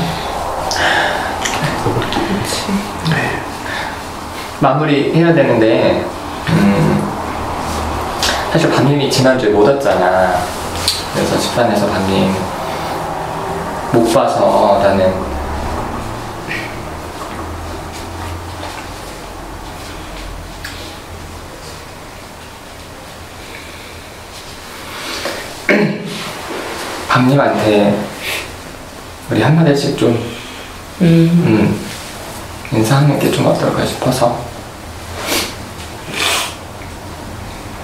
[SPEAKER 1] 마무리 해야 되는데, 사실 밤님이 지난주에 못 왔잖아. 그래서 집안에서 밤님 못 봐서 나는 밤님한테 우리 한마디씩 좀 인사하는 게 좀 어떨까 싶어서,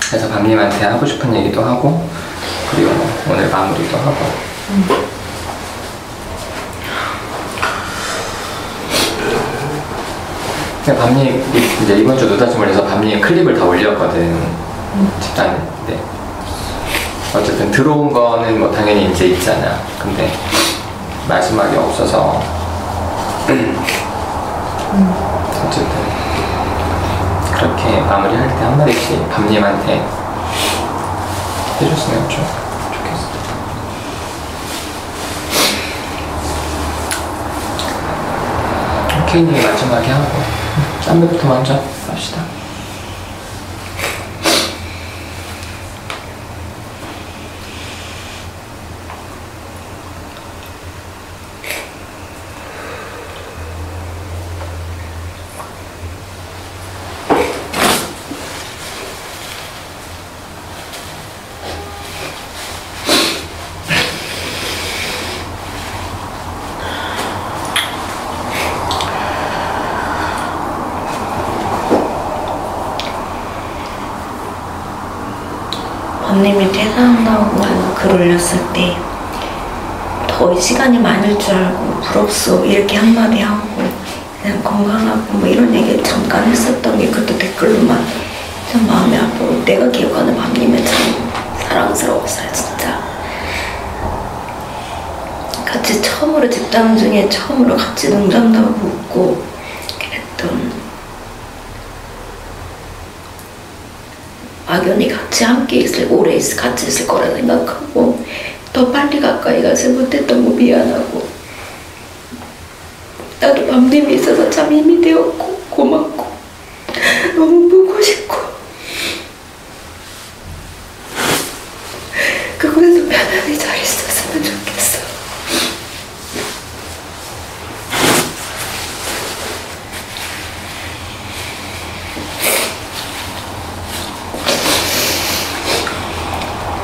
[SPEAKER 1] 그래서 밤님한테 하고 싶은 얘기도 하고, 그리고 오늘 마무리도 하고. 밤님 이제 이번 주 노다지몰에서 밤님 클립을 다 올렸거든. 집단인데 어쨌든 들어온 거는 뭐 당연히 이제 있잖아. 근데 마지막에 없어서 어쨌든 그렇게 마무리할 때 한마디씩 밤님한테 해줬으면 좀 좋겠어. 케이님이 마지막에 하고 쌈배부터 먼저 합시다.
[SPEAKER 2] 밤님이 퇴사한다고 글 올렸을 때 더 시간이 많을 줄 알고 부럽소 이렇게 한마디 하고 그냥 건강하고 뭐 이런 얘기 잠깐 했었던 게 그것도 댓글로만 참 마음이 아프고, 내가 기억하는 밤님은 참 사랑스러웠어요 진짜. 같이 처음으로 집단 중에 처음으로 같이 농장도 하고 웃고 그랬던, 막연히 같이 함께 오래 같이 있을 거라 생각하고 더 빨리 가까이 가지 못했던 거 미안하고, 나도 밤님이 있어서 참 힘이 되었고 고맙고 너무 보고 싶고, 그곳에서 편안히 잘 있었으면 좋겠어.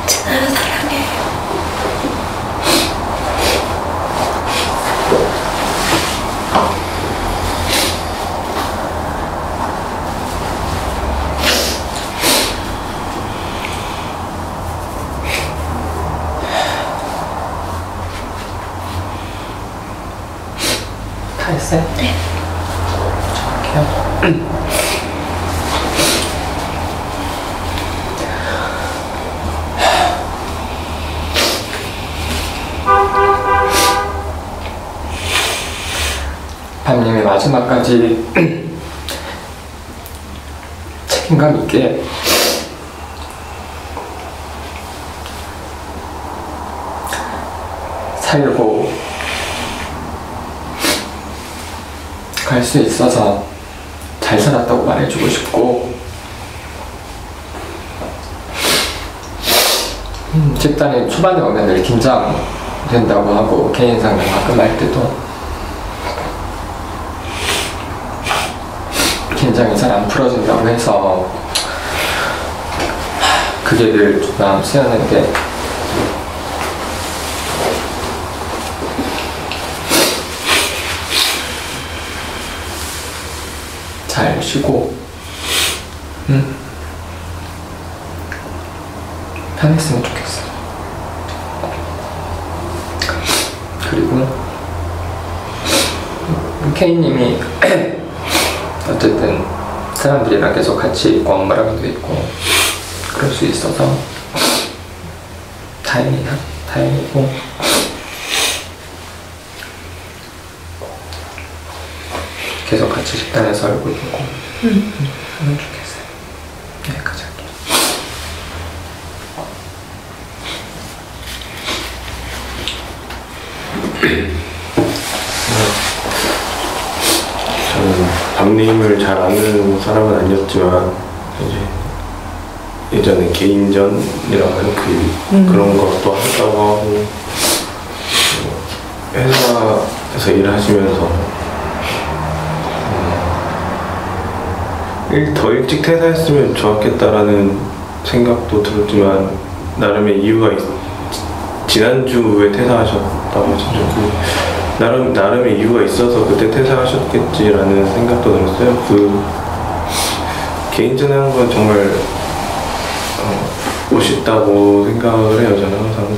[SPEAKER 2] 진아야 사랑해.
[SPEAKER 1] 다 했어요?
[SPEAKER 2] 네.
[SPEAKER 1] 할게요. 밤님이 마지막까지 책임감 있게 살고 갈 수 있어서 잘 살았다고 말해주고 싶고, 집단이 초반에 오면 늘 긴장된다고 하고 개인 상담 가끔 할 때도 긴장이 잘 안 풀어진다고 해서 그게 늘 마음 쓰였는데 잘 쉬고 편했으면 좋겠어요. 그리고 K님이 어쨌든 사람들이랑 계속 같이 있고 엄마랑도 있고 그럴 수 있어서 다행이고 계속 같이 식당에서 얼굴 보고 하면 좋겠어요. 여기까지 할게요.
[SPEAKER 6] 저는 박님을 잘 아는 사람은 아니었지만 이제 예전에 개인전이라고 하는 그런 것도 했다고 하고 회사에서 일하시면서 더 일찍 퇴사했으면 좋았겠다라는 생각도 들었지만 나름의 이유가 지난주에 퇴사하셨다고 하셨죠. 나름의 이유가 있어서 그때 퇴사하셨겠지라는 생각도 들었어요. 개인전에 한 건 정말 멋있다고 생각을 해요. 저는 항상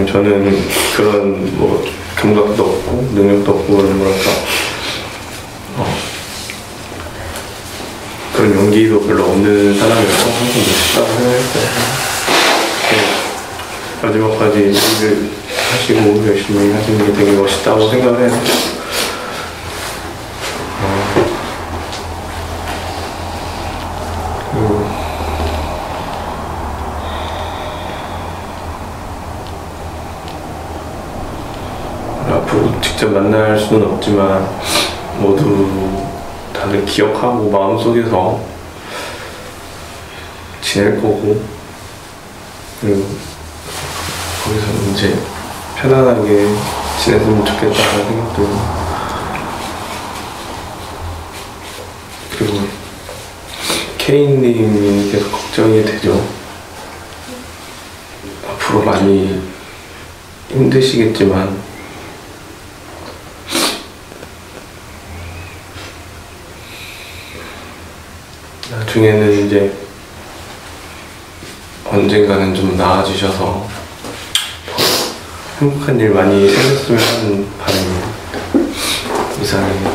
[SPEAKER 6] 저는 그런 뭐 감각도 없고 능력도 없고 그런 뭐랄까 그런 용기도 별로 없는 사람이라서 항상 멋있다고 생각했어요. 마지막까지 일을 하시고 열심히 하시는 게 되게 멋있다고 생각을 해요. 앞으로 직접 만날 수는 없지만 모두 다들 기억하고 마음속에서 지낼 거고 그리고 거기서 이제 편안하게 지냈으면 좋겠다는 생각도 그리고 K님이 계속 걱정이 되죠. 앞으로 많이 힘드시겠지만 나중에는 이제 언젠가는 좀 나아지셔서 더 행복한 일 많이 생겼으면 하는 바람입니다. 이상입니다.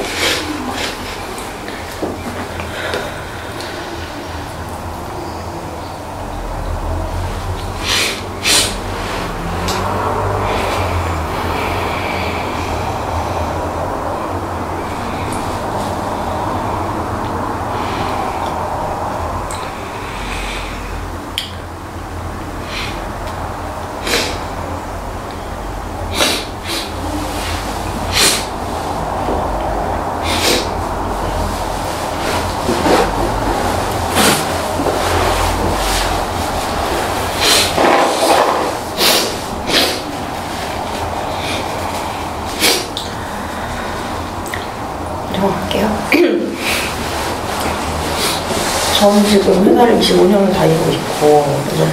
[SPEAKER 8] 저는 지금 회사를 25년을 다니고 있고 그래서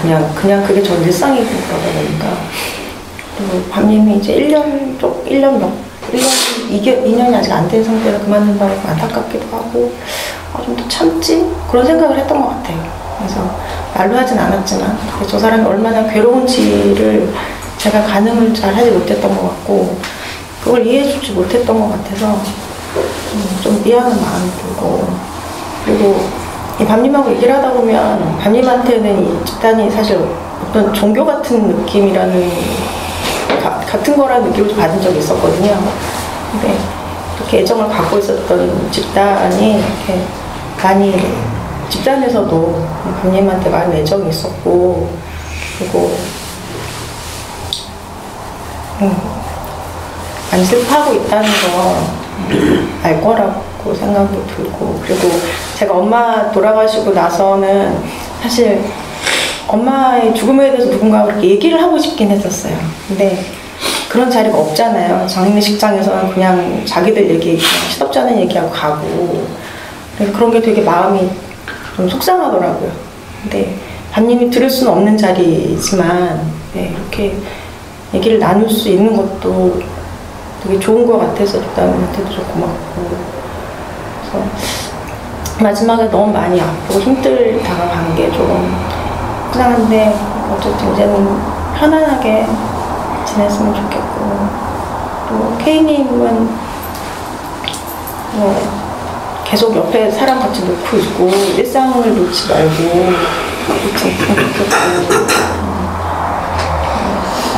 [SPEAKER 8] 그냥 그게 전 일상이고 그러다 보니까 그리고 밤님이 이제 2년이 아직 안 된 상태로 그만둔다고 안타깝기도 하고 좀 더 참지? 그런 생각을 했던 것 같아요. 그래서 말로 하진 않았지만 저 사람이 얼마나 괴로운지를 제가 가늠을 잘 하지 못했던 것 같고 그걸 이해해주지 못했던 것 같아서 좀 미안한 마음이 들고 그리고 이 밤님하고 얘기를 하다 보면 밤님한테는 이 집단이 사실 어떤 종교 같은 느낌이라는 같은 거라는 느낌을 받은 적이 있었거든요. 근데 그렇게 애정을 갖고 있었던 집단이 이렇게 많이 집단에서도 밤님한테 많은 애정이 있었고 그리고 많이 슬퍼하고 있다는 거 알 거라고 생각도 들고 그리고 제가 엄마 돌아가시고 나서는 사실
[SPEAKER 5] 엄마의 죽음에 대해서 누군가 그렇게 얘기를 하고 싶긴 했었어요. 근데 그런 자리가 없잖아요. 장례식장에서는 그냥 자기들 얘기, 시덥지 않은 얘기하고 가고. 그래서 그런 게 되게 마음이 좀 속상하더라고요. 근데 반님이 들을 수는 없는 자리지만 네, 이렇게 얘기를 나눌 수 있는 것도 되게 좋은 것 같아서 집사님한테도 좀 고맙고. 그래서 마지막에 너무 많이 아프고 힘들다가 간 게 좀 속상한데 어쨌든 이제는 편안하게 지냈으면 좋겠고, 또 K님은 계속 옆에 사람 같이 놓고 있고 일상을 놓지 말고 있으면 좋겠고,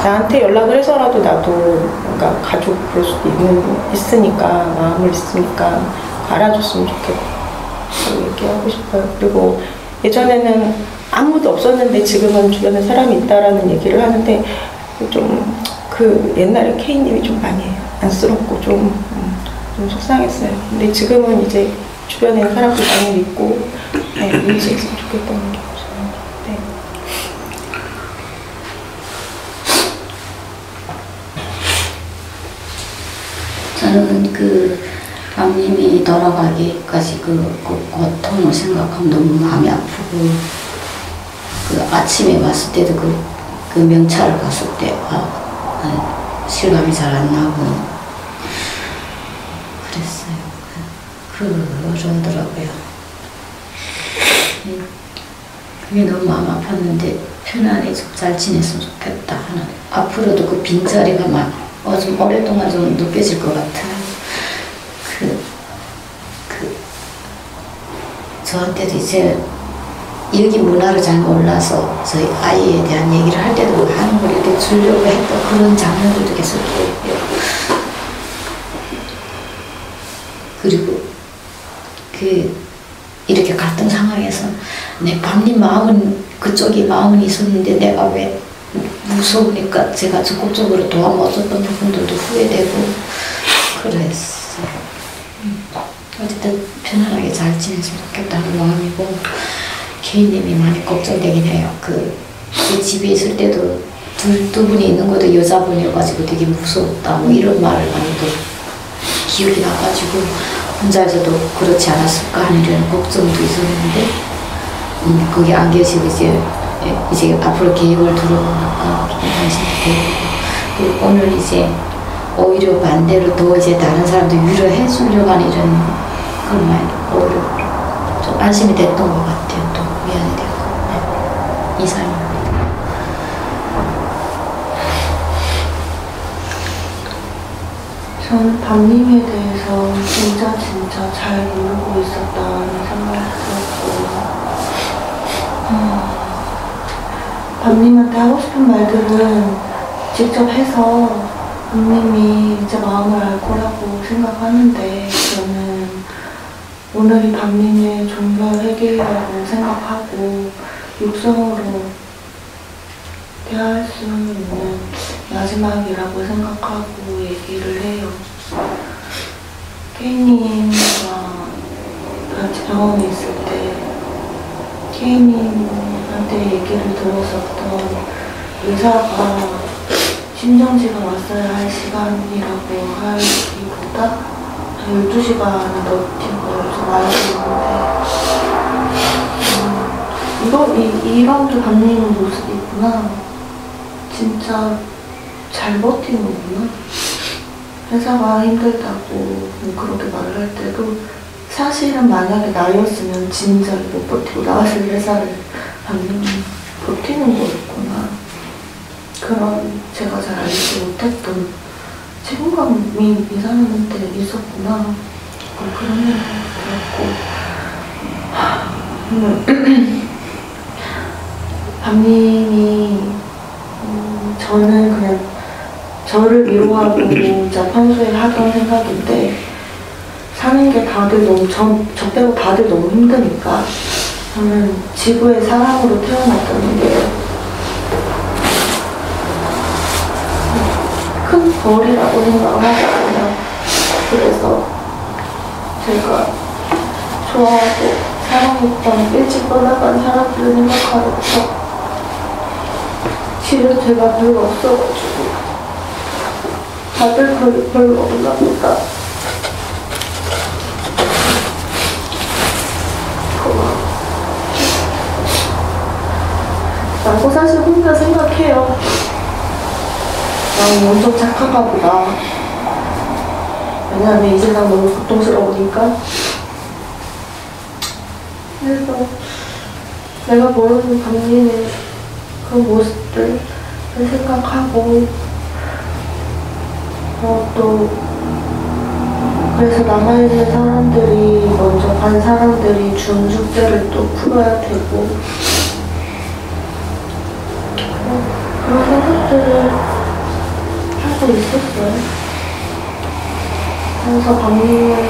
[SPEAKER 5] 나한테 연락을 해서라도 나도 뭔가 가족 그럴 수도 있으니까, 마음을 있으니까 알아줬으면 좋겠고 얘기하고 싶어요. 그리고 예전에는 아무도 없었는데 지금은 주변에 사람이 있다라는 얘기를 하는데 좀 그 옛날에 K님이 좀 많이 안쓰럽고 좀 속상했어요. 근데 지금은 이제 주변에 있는 사람들 많이 믿고 이해했으면 좋겠다는 게 없어요. 네.
[SPEAKER 2] 저는 그 밤님이 돌아가기까지 그 고통을 생각하면 너무 마음이 아프고, 그 아침에 왔을 때도 그 명찰을 갔을 때 실감이 잘 안 나고 그랬어요. 그러더라고요. 그게 너무 마음 아팠는데 편안히 좀 잘 지냈으면 좋겠다 하는, 앞으로도 그 빈자리가 좀 오랫동안 좀 느껴질 것 같아요. 저한테도 이제 여기 문화를 잘 몰라서 저희 아이에 대한 얘기를 할 때도 많은 걸 이렇게 주려고 했던 그런 장면들도 계속 있고요. 그리고 이렇게 갈등 상황에서 내 밤님 마음은, 그쪽이 마음은 있었는데 내가 왜 무서우니까 제가 적극적으로 도와 못 줬던 부분들도 후회되고 그랬어요. 어쨌든 편안하게 잘 지냈으면 좋겠다는 마음이고, K님이 많이 걱정되긴 해요. 제 집에 있을 때도 두 분이 있는 것도 여자분이어가지고 되게 무서웠다 뭐 이런 말을 많이 기억이 나가지고 혼자서도 그렇지 않았을까 하는 이런 걱정도 있었는데, 그게 안 계시고 이제 앞으로 계획을 들어보니까 당신도 계획이고, 그리고 오늘 이제 오히려 반대로 더 이제 다른 사람들 위로해 주려고 하는 이런 그런 말, 오히려 좀 안심이 됐던 것 같아요. 또 미안이 되고. 네. 이상입니다.
[SPEAKER 7] 저는 밤님에 대해서 진짜 잘 모르고 있었다는 생각이 들었고, 밤님한테 하고 싶은 말들은 직접 해서 밤님이 이제 마음을 알 거라고 생각하는데, 저는 오늘이 밤님의 종결 회개라고 생각하고 육성으로 대할 수 있는 마지막이라고 생각하고 얘기를 해요. K님과 같이 병원에 있을 때 K님한테 얘기를 들었었던 의사가 심정지가 왔어야 할 시간이라고 하기보다 한 12시간을 버틴 걸 좀 알고 있는데, 이런 밤님 모습이 있구나. 진짜 잘 버티는구나. 회사가 힘들다고 그렇게 말을 할 때도 사실은 만약에 나였으면 진짜 못 버티고 나왔을 회사를 밤님이 버티는 거였구나. 그런 제가 잘 알지 못했던 책임감이 이 사람한테 있었구나. 그런 생각이 들었고, 밤님이 저는 그냥 저를 위로하고자 평소에 하던 생각인데, 사는 게 다들 너무 저 빼고 다들 너무 힘드니까 저는 지구의 사람으로 태어났다는 게 큰 벌이라고 생각을 하거든요. 그래서 제가 좋아하고 사랑했던 일찍 떠나간 사람들을 생각하면서 치료제가 별로 없어가지고 받을 거리 별로 없나 보다. 라고 사실 혼자 생각해요. 난 엄청 착한가 보다. 왜냐면 이 세상 너무 고통스러우니까. 그래서 내가 모르는 감리의 그 모습들을 생각하고 또 그래서 남아있는 사람들이 먼저 간 사람들이 준 숙제를 또 풀어야 되고 그런 생각들을 하고 있었어요. 그래서 감리는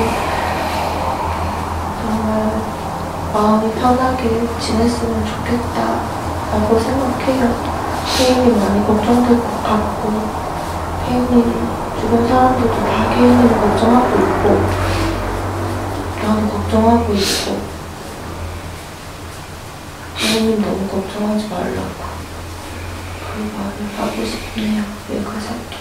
[SPEAKER 7] 정말 마음이 편하게 지냈으면 좋겠다 라고 생각해요. 혜인이 많이 걱정될 것 같고 혜인이 주변 사람들도 다 혜인이를 걱정하고 있고 나도 걱정하고 있고 혜인이 너무 걱정하지 말라고 그 말을 하고 싶네요. 여기까지 할게요.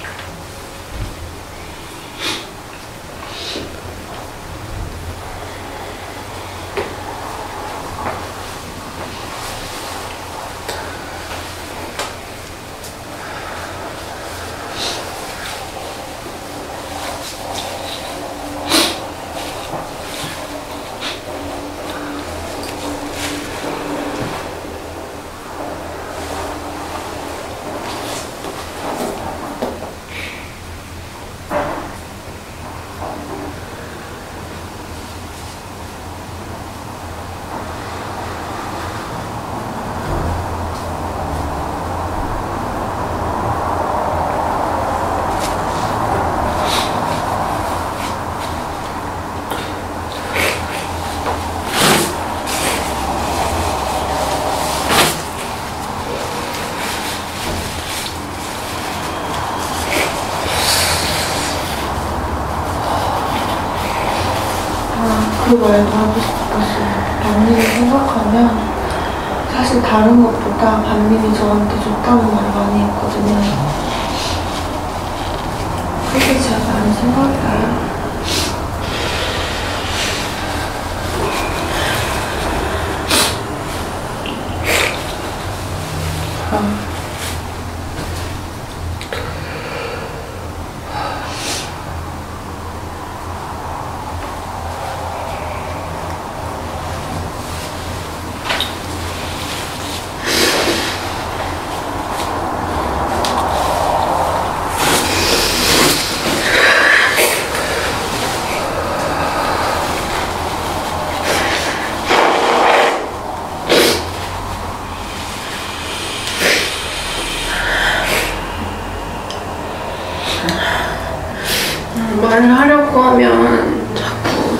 [SPEAKER 7] 그 말도 하고 싶었어요. 감리를 생각하면 사실 다른 것보다 감리이 저한테 좋다는 말 많이 했거든요. 그게 제가 많이 생각이 나요.
[SPEAKER 9] 말을 하려고 하면 자꾸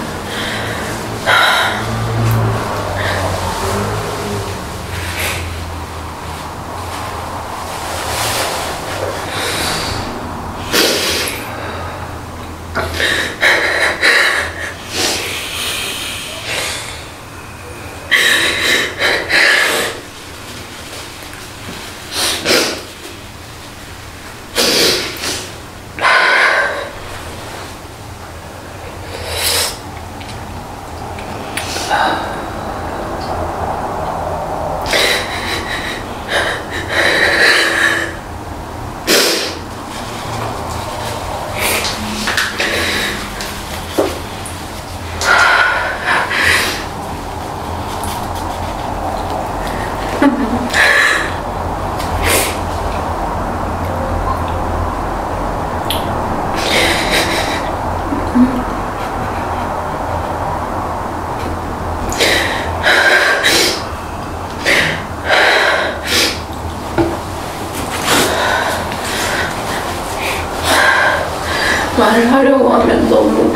[SPEAKER 9] 말을 하려고 하면 너무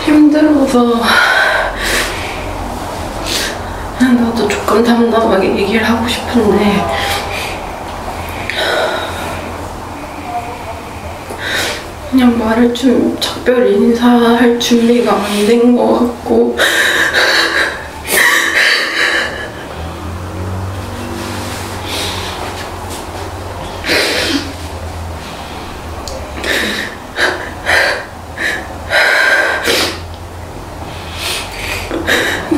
[SPEAKER 9] 힘들어서 나도 조금 담담하게 얘기를 하고 싶은데 그냥 말을 좀 작별 인사할 준비가 안 된 것 같고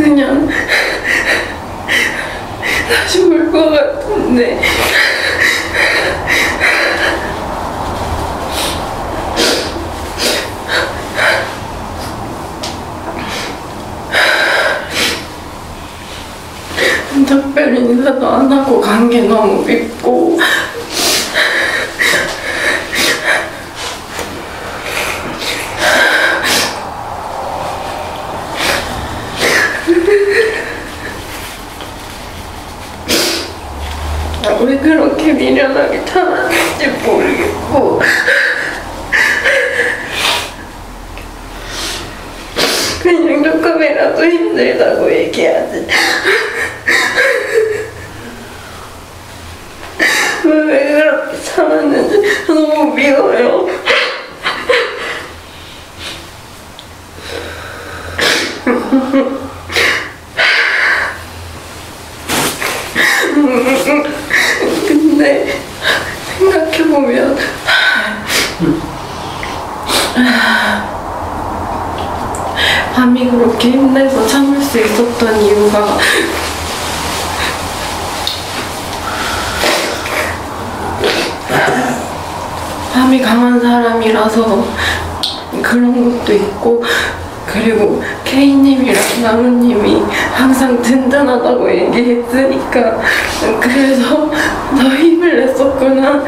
[SPEAKER 9] 그냥 다시 올 것 같은데 특별히 인사도 안 하고 간 게 너무 밉고 왜 그렇게 미련하게 참았는지 모르겠고 그냥 조금이라도 힘들다고 얘기하지 왜 그렇게 참았는지 너무 미워요. 근데 생각해보면 밤이 그렇게 힘내서 참을 수 있었던 이유가 밤이 강한 사람이라서 그런 것도 있고 그리고 K님이랑 나무님이 항상 든든하다고 얘기했으니까 그래서 더 힘을 냈었구나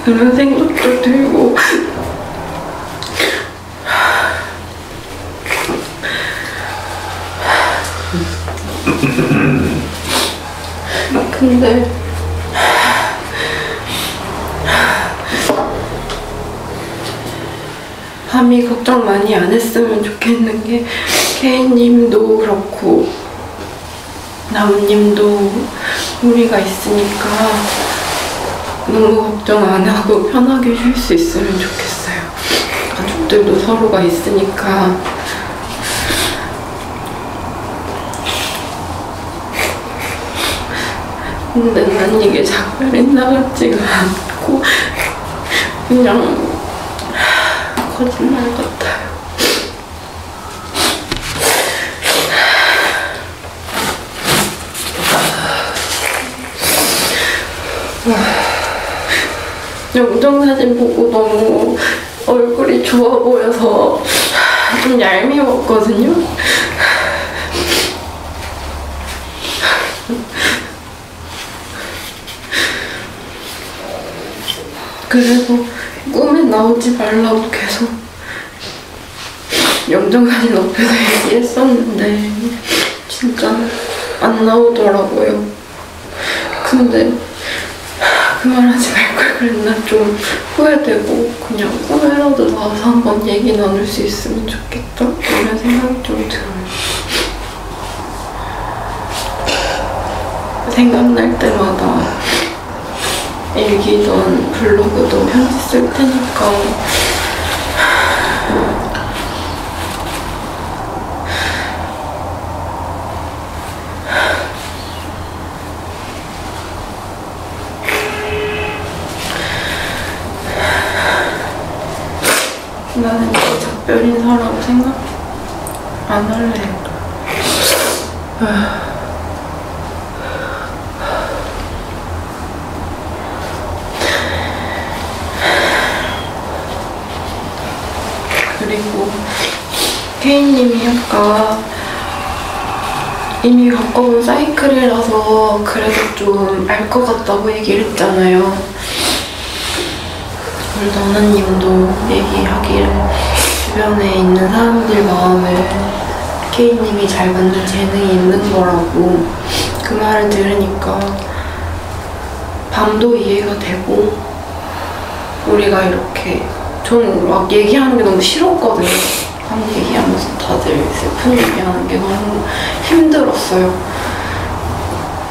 [SPEAKER 9] 그런 생각도 들고 근데 밤이 걱정 많이 안 했으면 좋겠는 게 K님도 그렇고 나무님도 우리가 있으니까 너무 걱정 안 하고 편하게 쉴 수 있으면 좋겠어요. 가족들도 서로가 있으니까 근데 난 이게 작별이 나같지가 않고 그냥 거짓말 같아요. 영정사진 보고 너무 얼굴이 좋아 보여서 좀 얄미웠거든요. 그래서 꿈에 나오지 말라고 계속 영정사진 옆에서 얘기했었는데 진짜 안 나오더라고요. 근데 그 말 하지 말 걸 그랬나 좀 후회되고 그냥 꿈에라도 나와서 한번 얘기 나눌 수 있으면 좋겠다 이런 생각이 좀 들어요. 생각날 때마다 일기든 블로그든 편지 쓸 테니까 나는 작별 인사라고 생각 안 할래요. 그리고 K님이 아까 이미 겪어본 사이클이라서 그래도 좀 알 것 같다고 얘기를 했잖아요. 그리고 나나님도 얘기하기를 주변에 있는 사람들 마음을 K님이 잘 받는 재능이 있는 거라고 그 말을 들으니까 밤도 이해가 되고 우리가 이렇게 전 막 얘기하는 게 너무 싫었거든요. 밤 얘기하면서 다들 슬픈 얘기하는 게 너무 힘들었어요.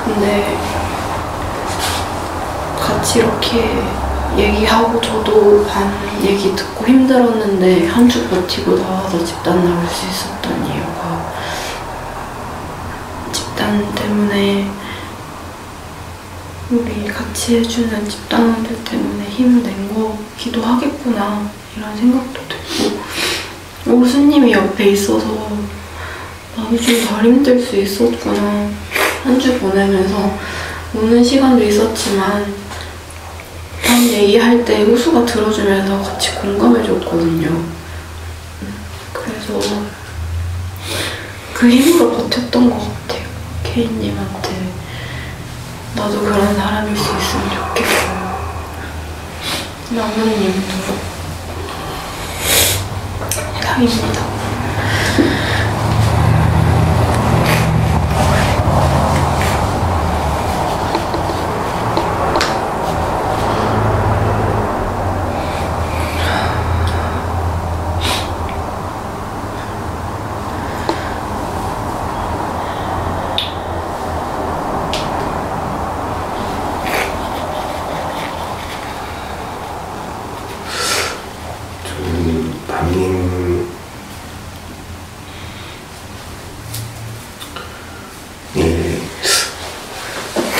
[SPEAKER 9] 근데 같이 이렇게 얘기하고 저도 밤 얘기 듣고 힘들었는데 한 주 버티고 나와서 집단 나올 수 있었던 이유가 집단 때문에 우리 같이 해주는 집단원들 때문에 힘을 낸 거기도 하겠구나 이런 생각도 들고 모수님이 옆에 있어서 나도 좀 덜 힘들 수 있었구나. 한 주 보내면서 우는 시간도 있었지만 남 얘기할 때 호수가 들어주면서 같이 공감해줬거든요. 그래서 그 힘으로 버텼던 것 같아요. 케이님한테 나도 그런 사람일 수 있으면 좋겠어요. 나무님도 사랑입니다.
[SPEAKER 4] 밤님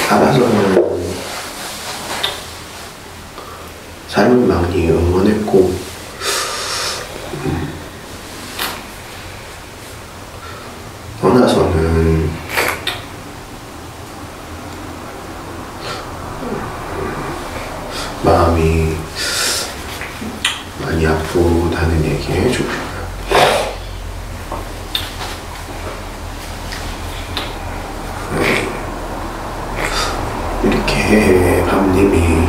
[SPEAKER 4] 살아서는 삶을 많이 응원했고 떠나서는 마음이 많이 아프다는 얘기 해주고 이렇게 밤님이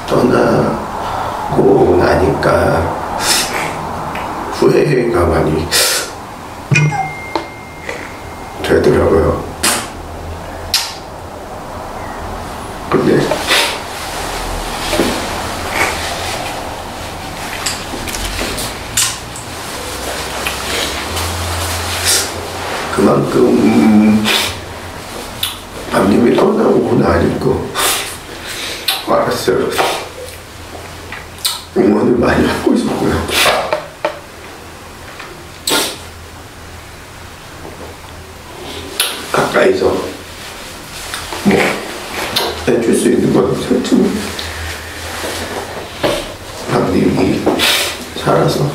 [SPEAKER 4] 떠나고 나니까 후회가 많이 되더라고요. 근데 그만큼 밤님이 떠나고 나니까 알았어요. 응원을 많이 하고 있었고요. 가까이서 뭐 해줄 수 있는 건 없었지만 밤님이 살아서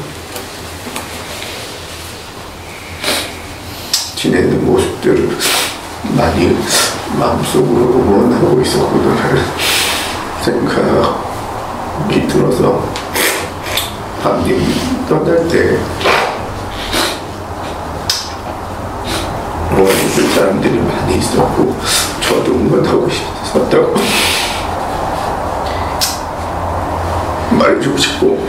[SPEAKER 4] 지내는 모습들을 많이 마음속으로 응원하고 있었구나 하는 생각이 들어서 밤님 떠날 때 응원해줄 사람들이 많이 있었고 저도 응원하고 싶었다고 말해주고 싶고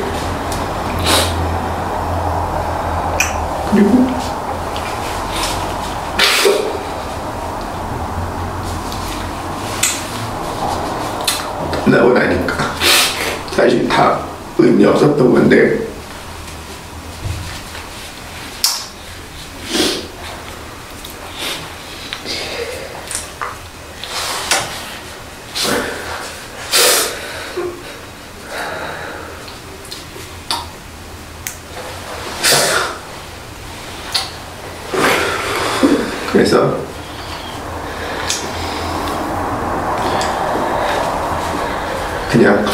[SPEAKER 4] 그리고 나오고 나니까 사실 다 의미 없었던 건데 그래서 그냥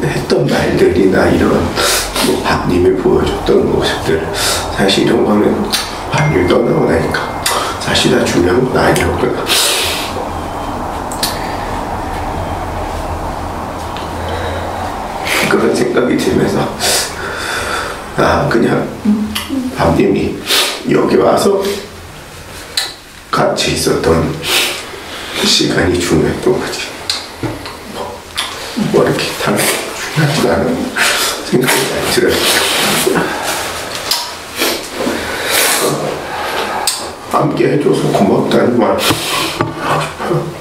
[SPEAKER 4] 했던 말들이나 이런 뭐 밤님이 보여줬던 모습들 사실 이런 거는 밤님이 떠나고 나니까 사실 다 중요한 건 아니었구나. 그런 생각이 들면서 그냥 밤님이 여기 와서 같이 있었던 시간이 중요했던 거지. 뭐 이렇게 다 중요하지 않은 생각이 많이 들어요. 함께 해줘서 고맙다는 말 하고 싶어요.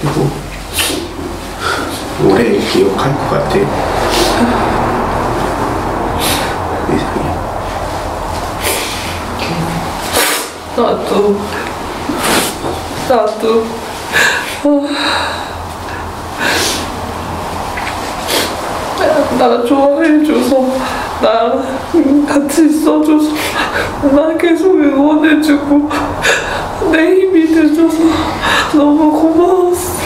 [SPEAKER 4] 그리고 오래 기억할 것 같아요.
[SPEAKER 3] 나도 나 좋아해줘서, 나랑 같이 있어줘서, 나 계속 응원해주고, 내 힘이 돼줘서 너무 고마웠어.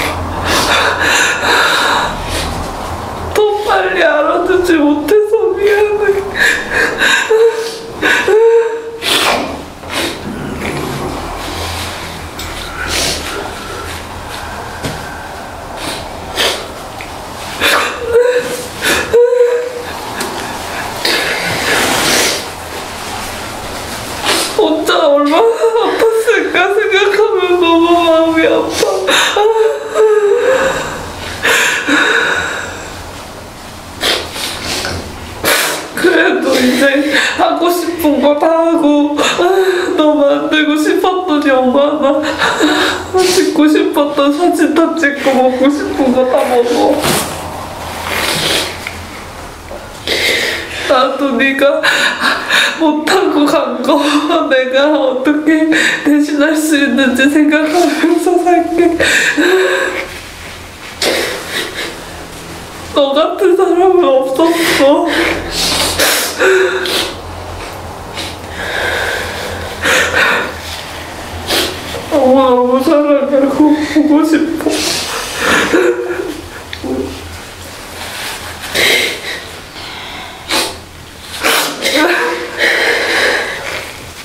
[SPEAKER 3] 더 빨리 알아주지 못해서 미안해. 혼자 얼마나 아팠을까 생각하면 너무 마음이 아파. 그래도 이제 하고 싶은 거 다 하고 너 만들고 싶었던 영화나 찍고 싶었던 사진 다 찍고 먹고 싶은 거 다 먹어. 나도 네가 못하고 간 거 내가 어떻게 대신할 수 있는지 생각하면서 살게. 너 같은 사람은 없었어. 너무 사랑하고 보고 싶어.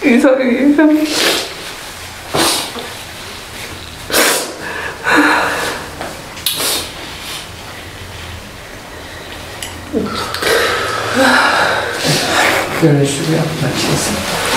[SPEAKER 3] 이상해.
[SPEAKER 1] 그런 식으로 마치겠습니다.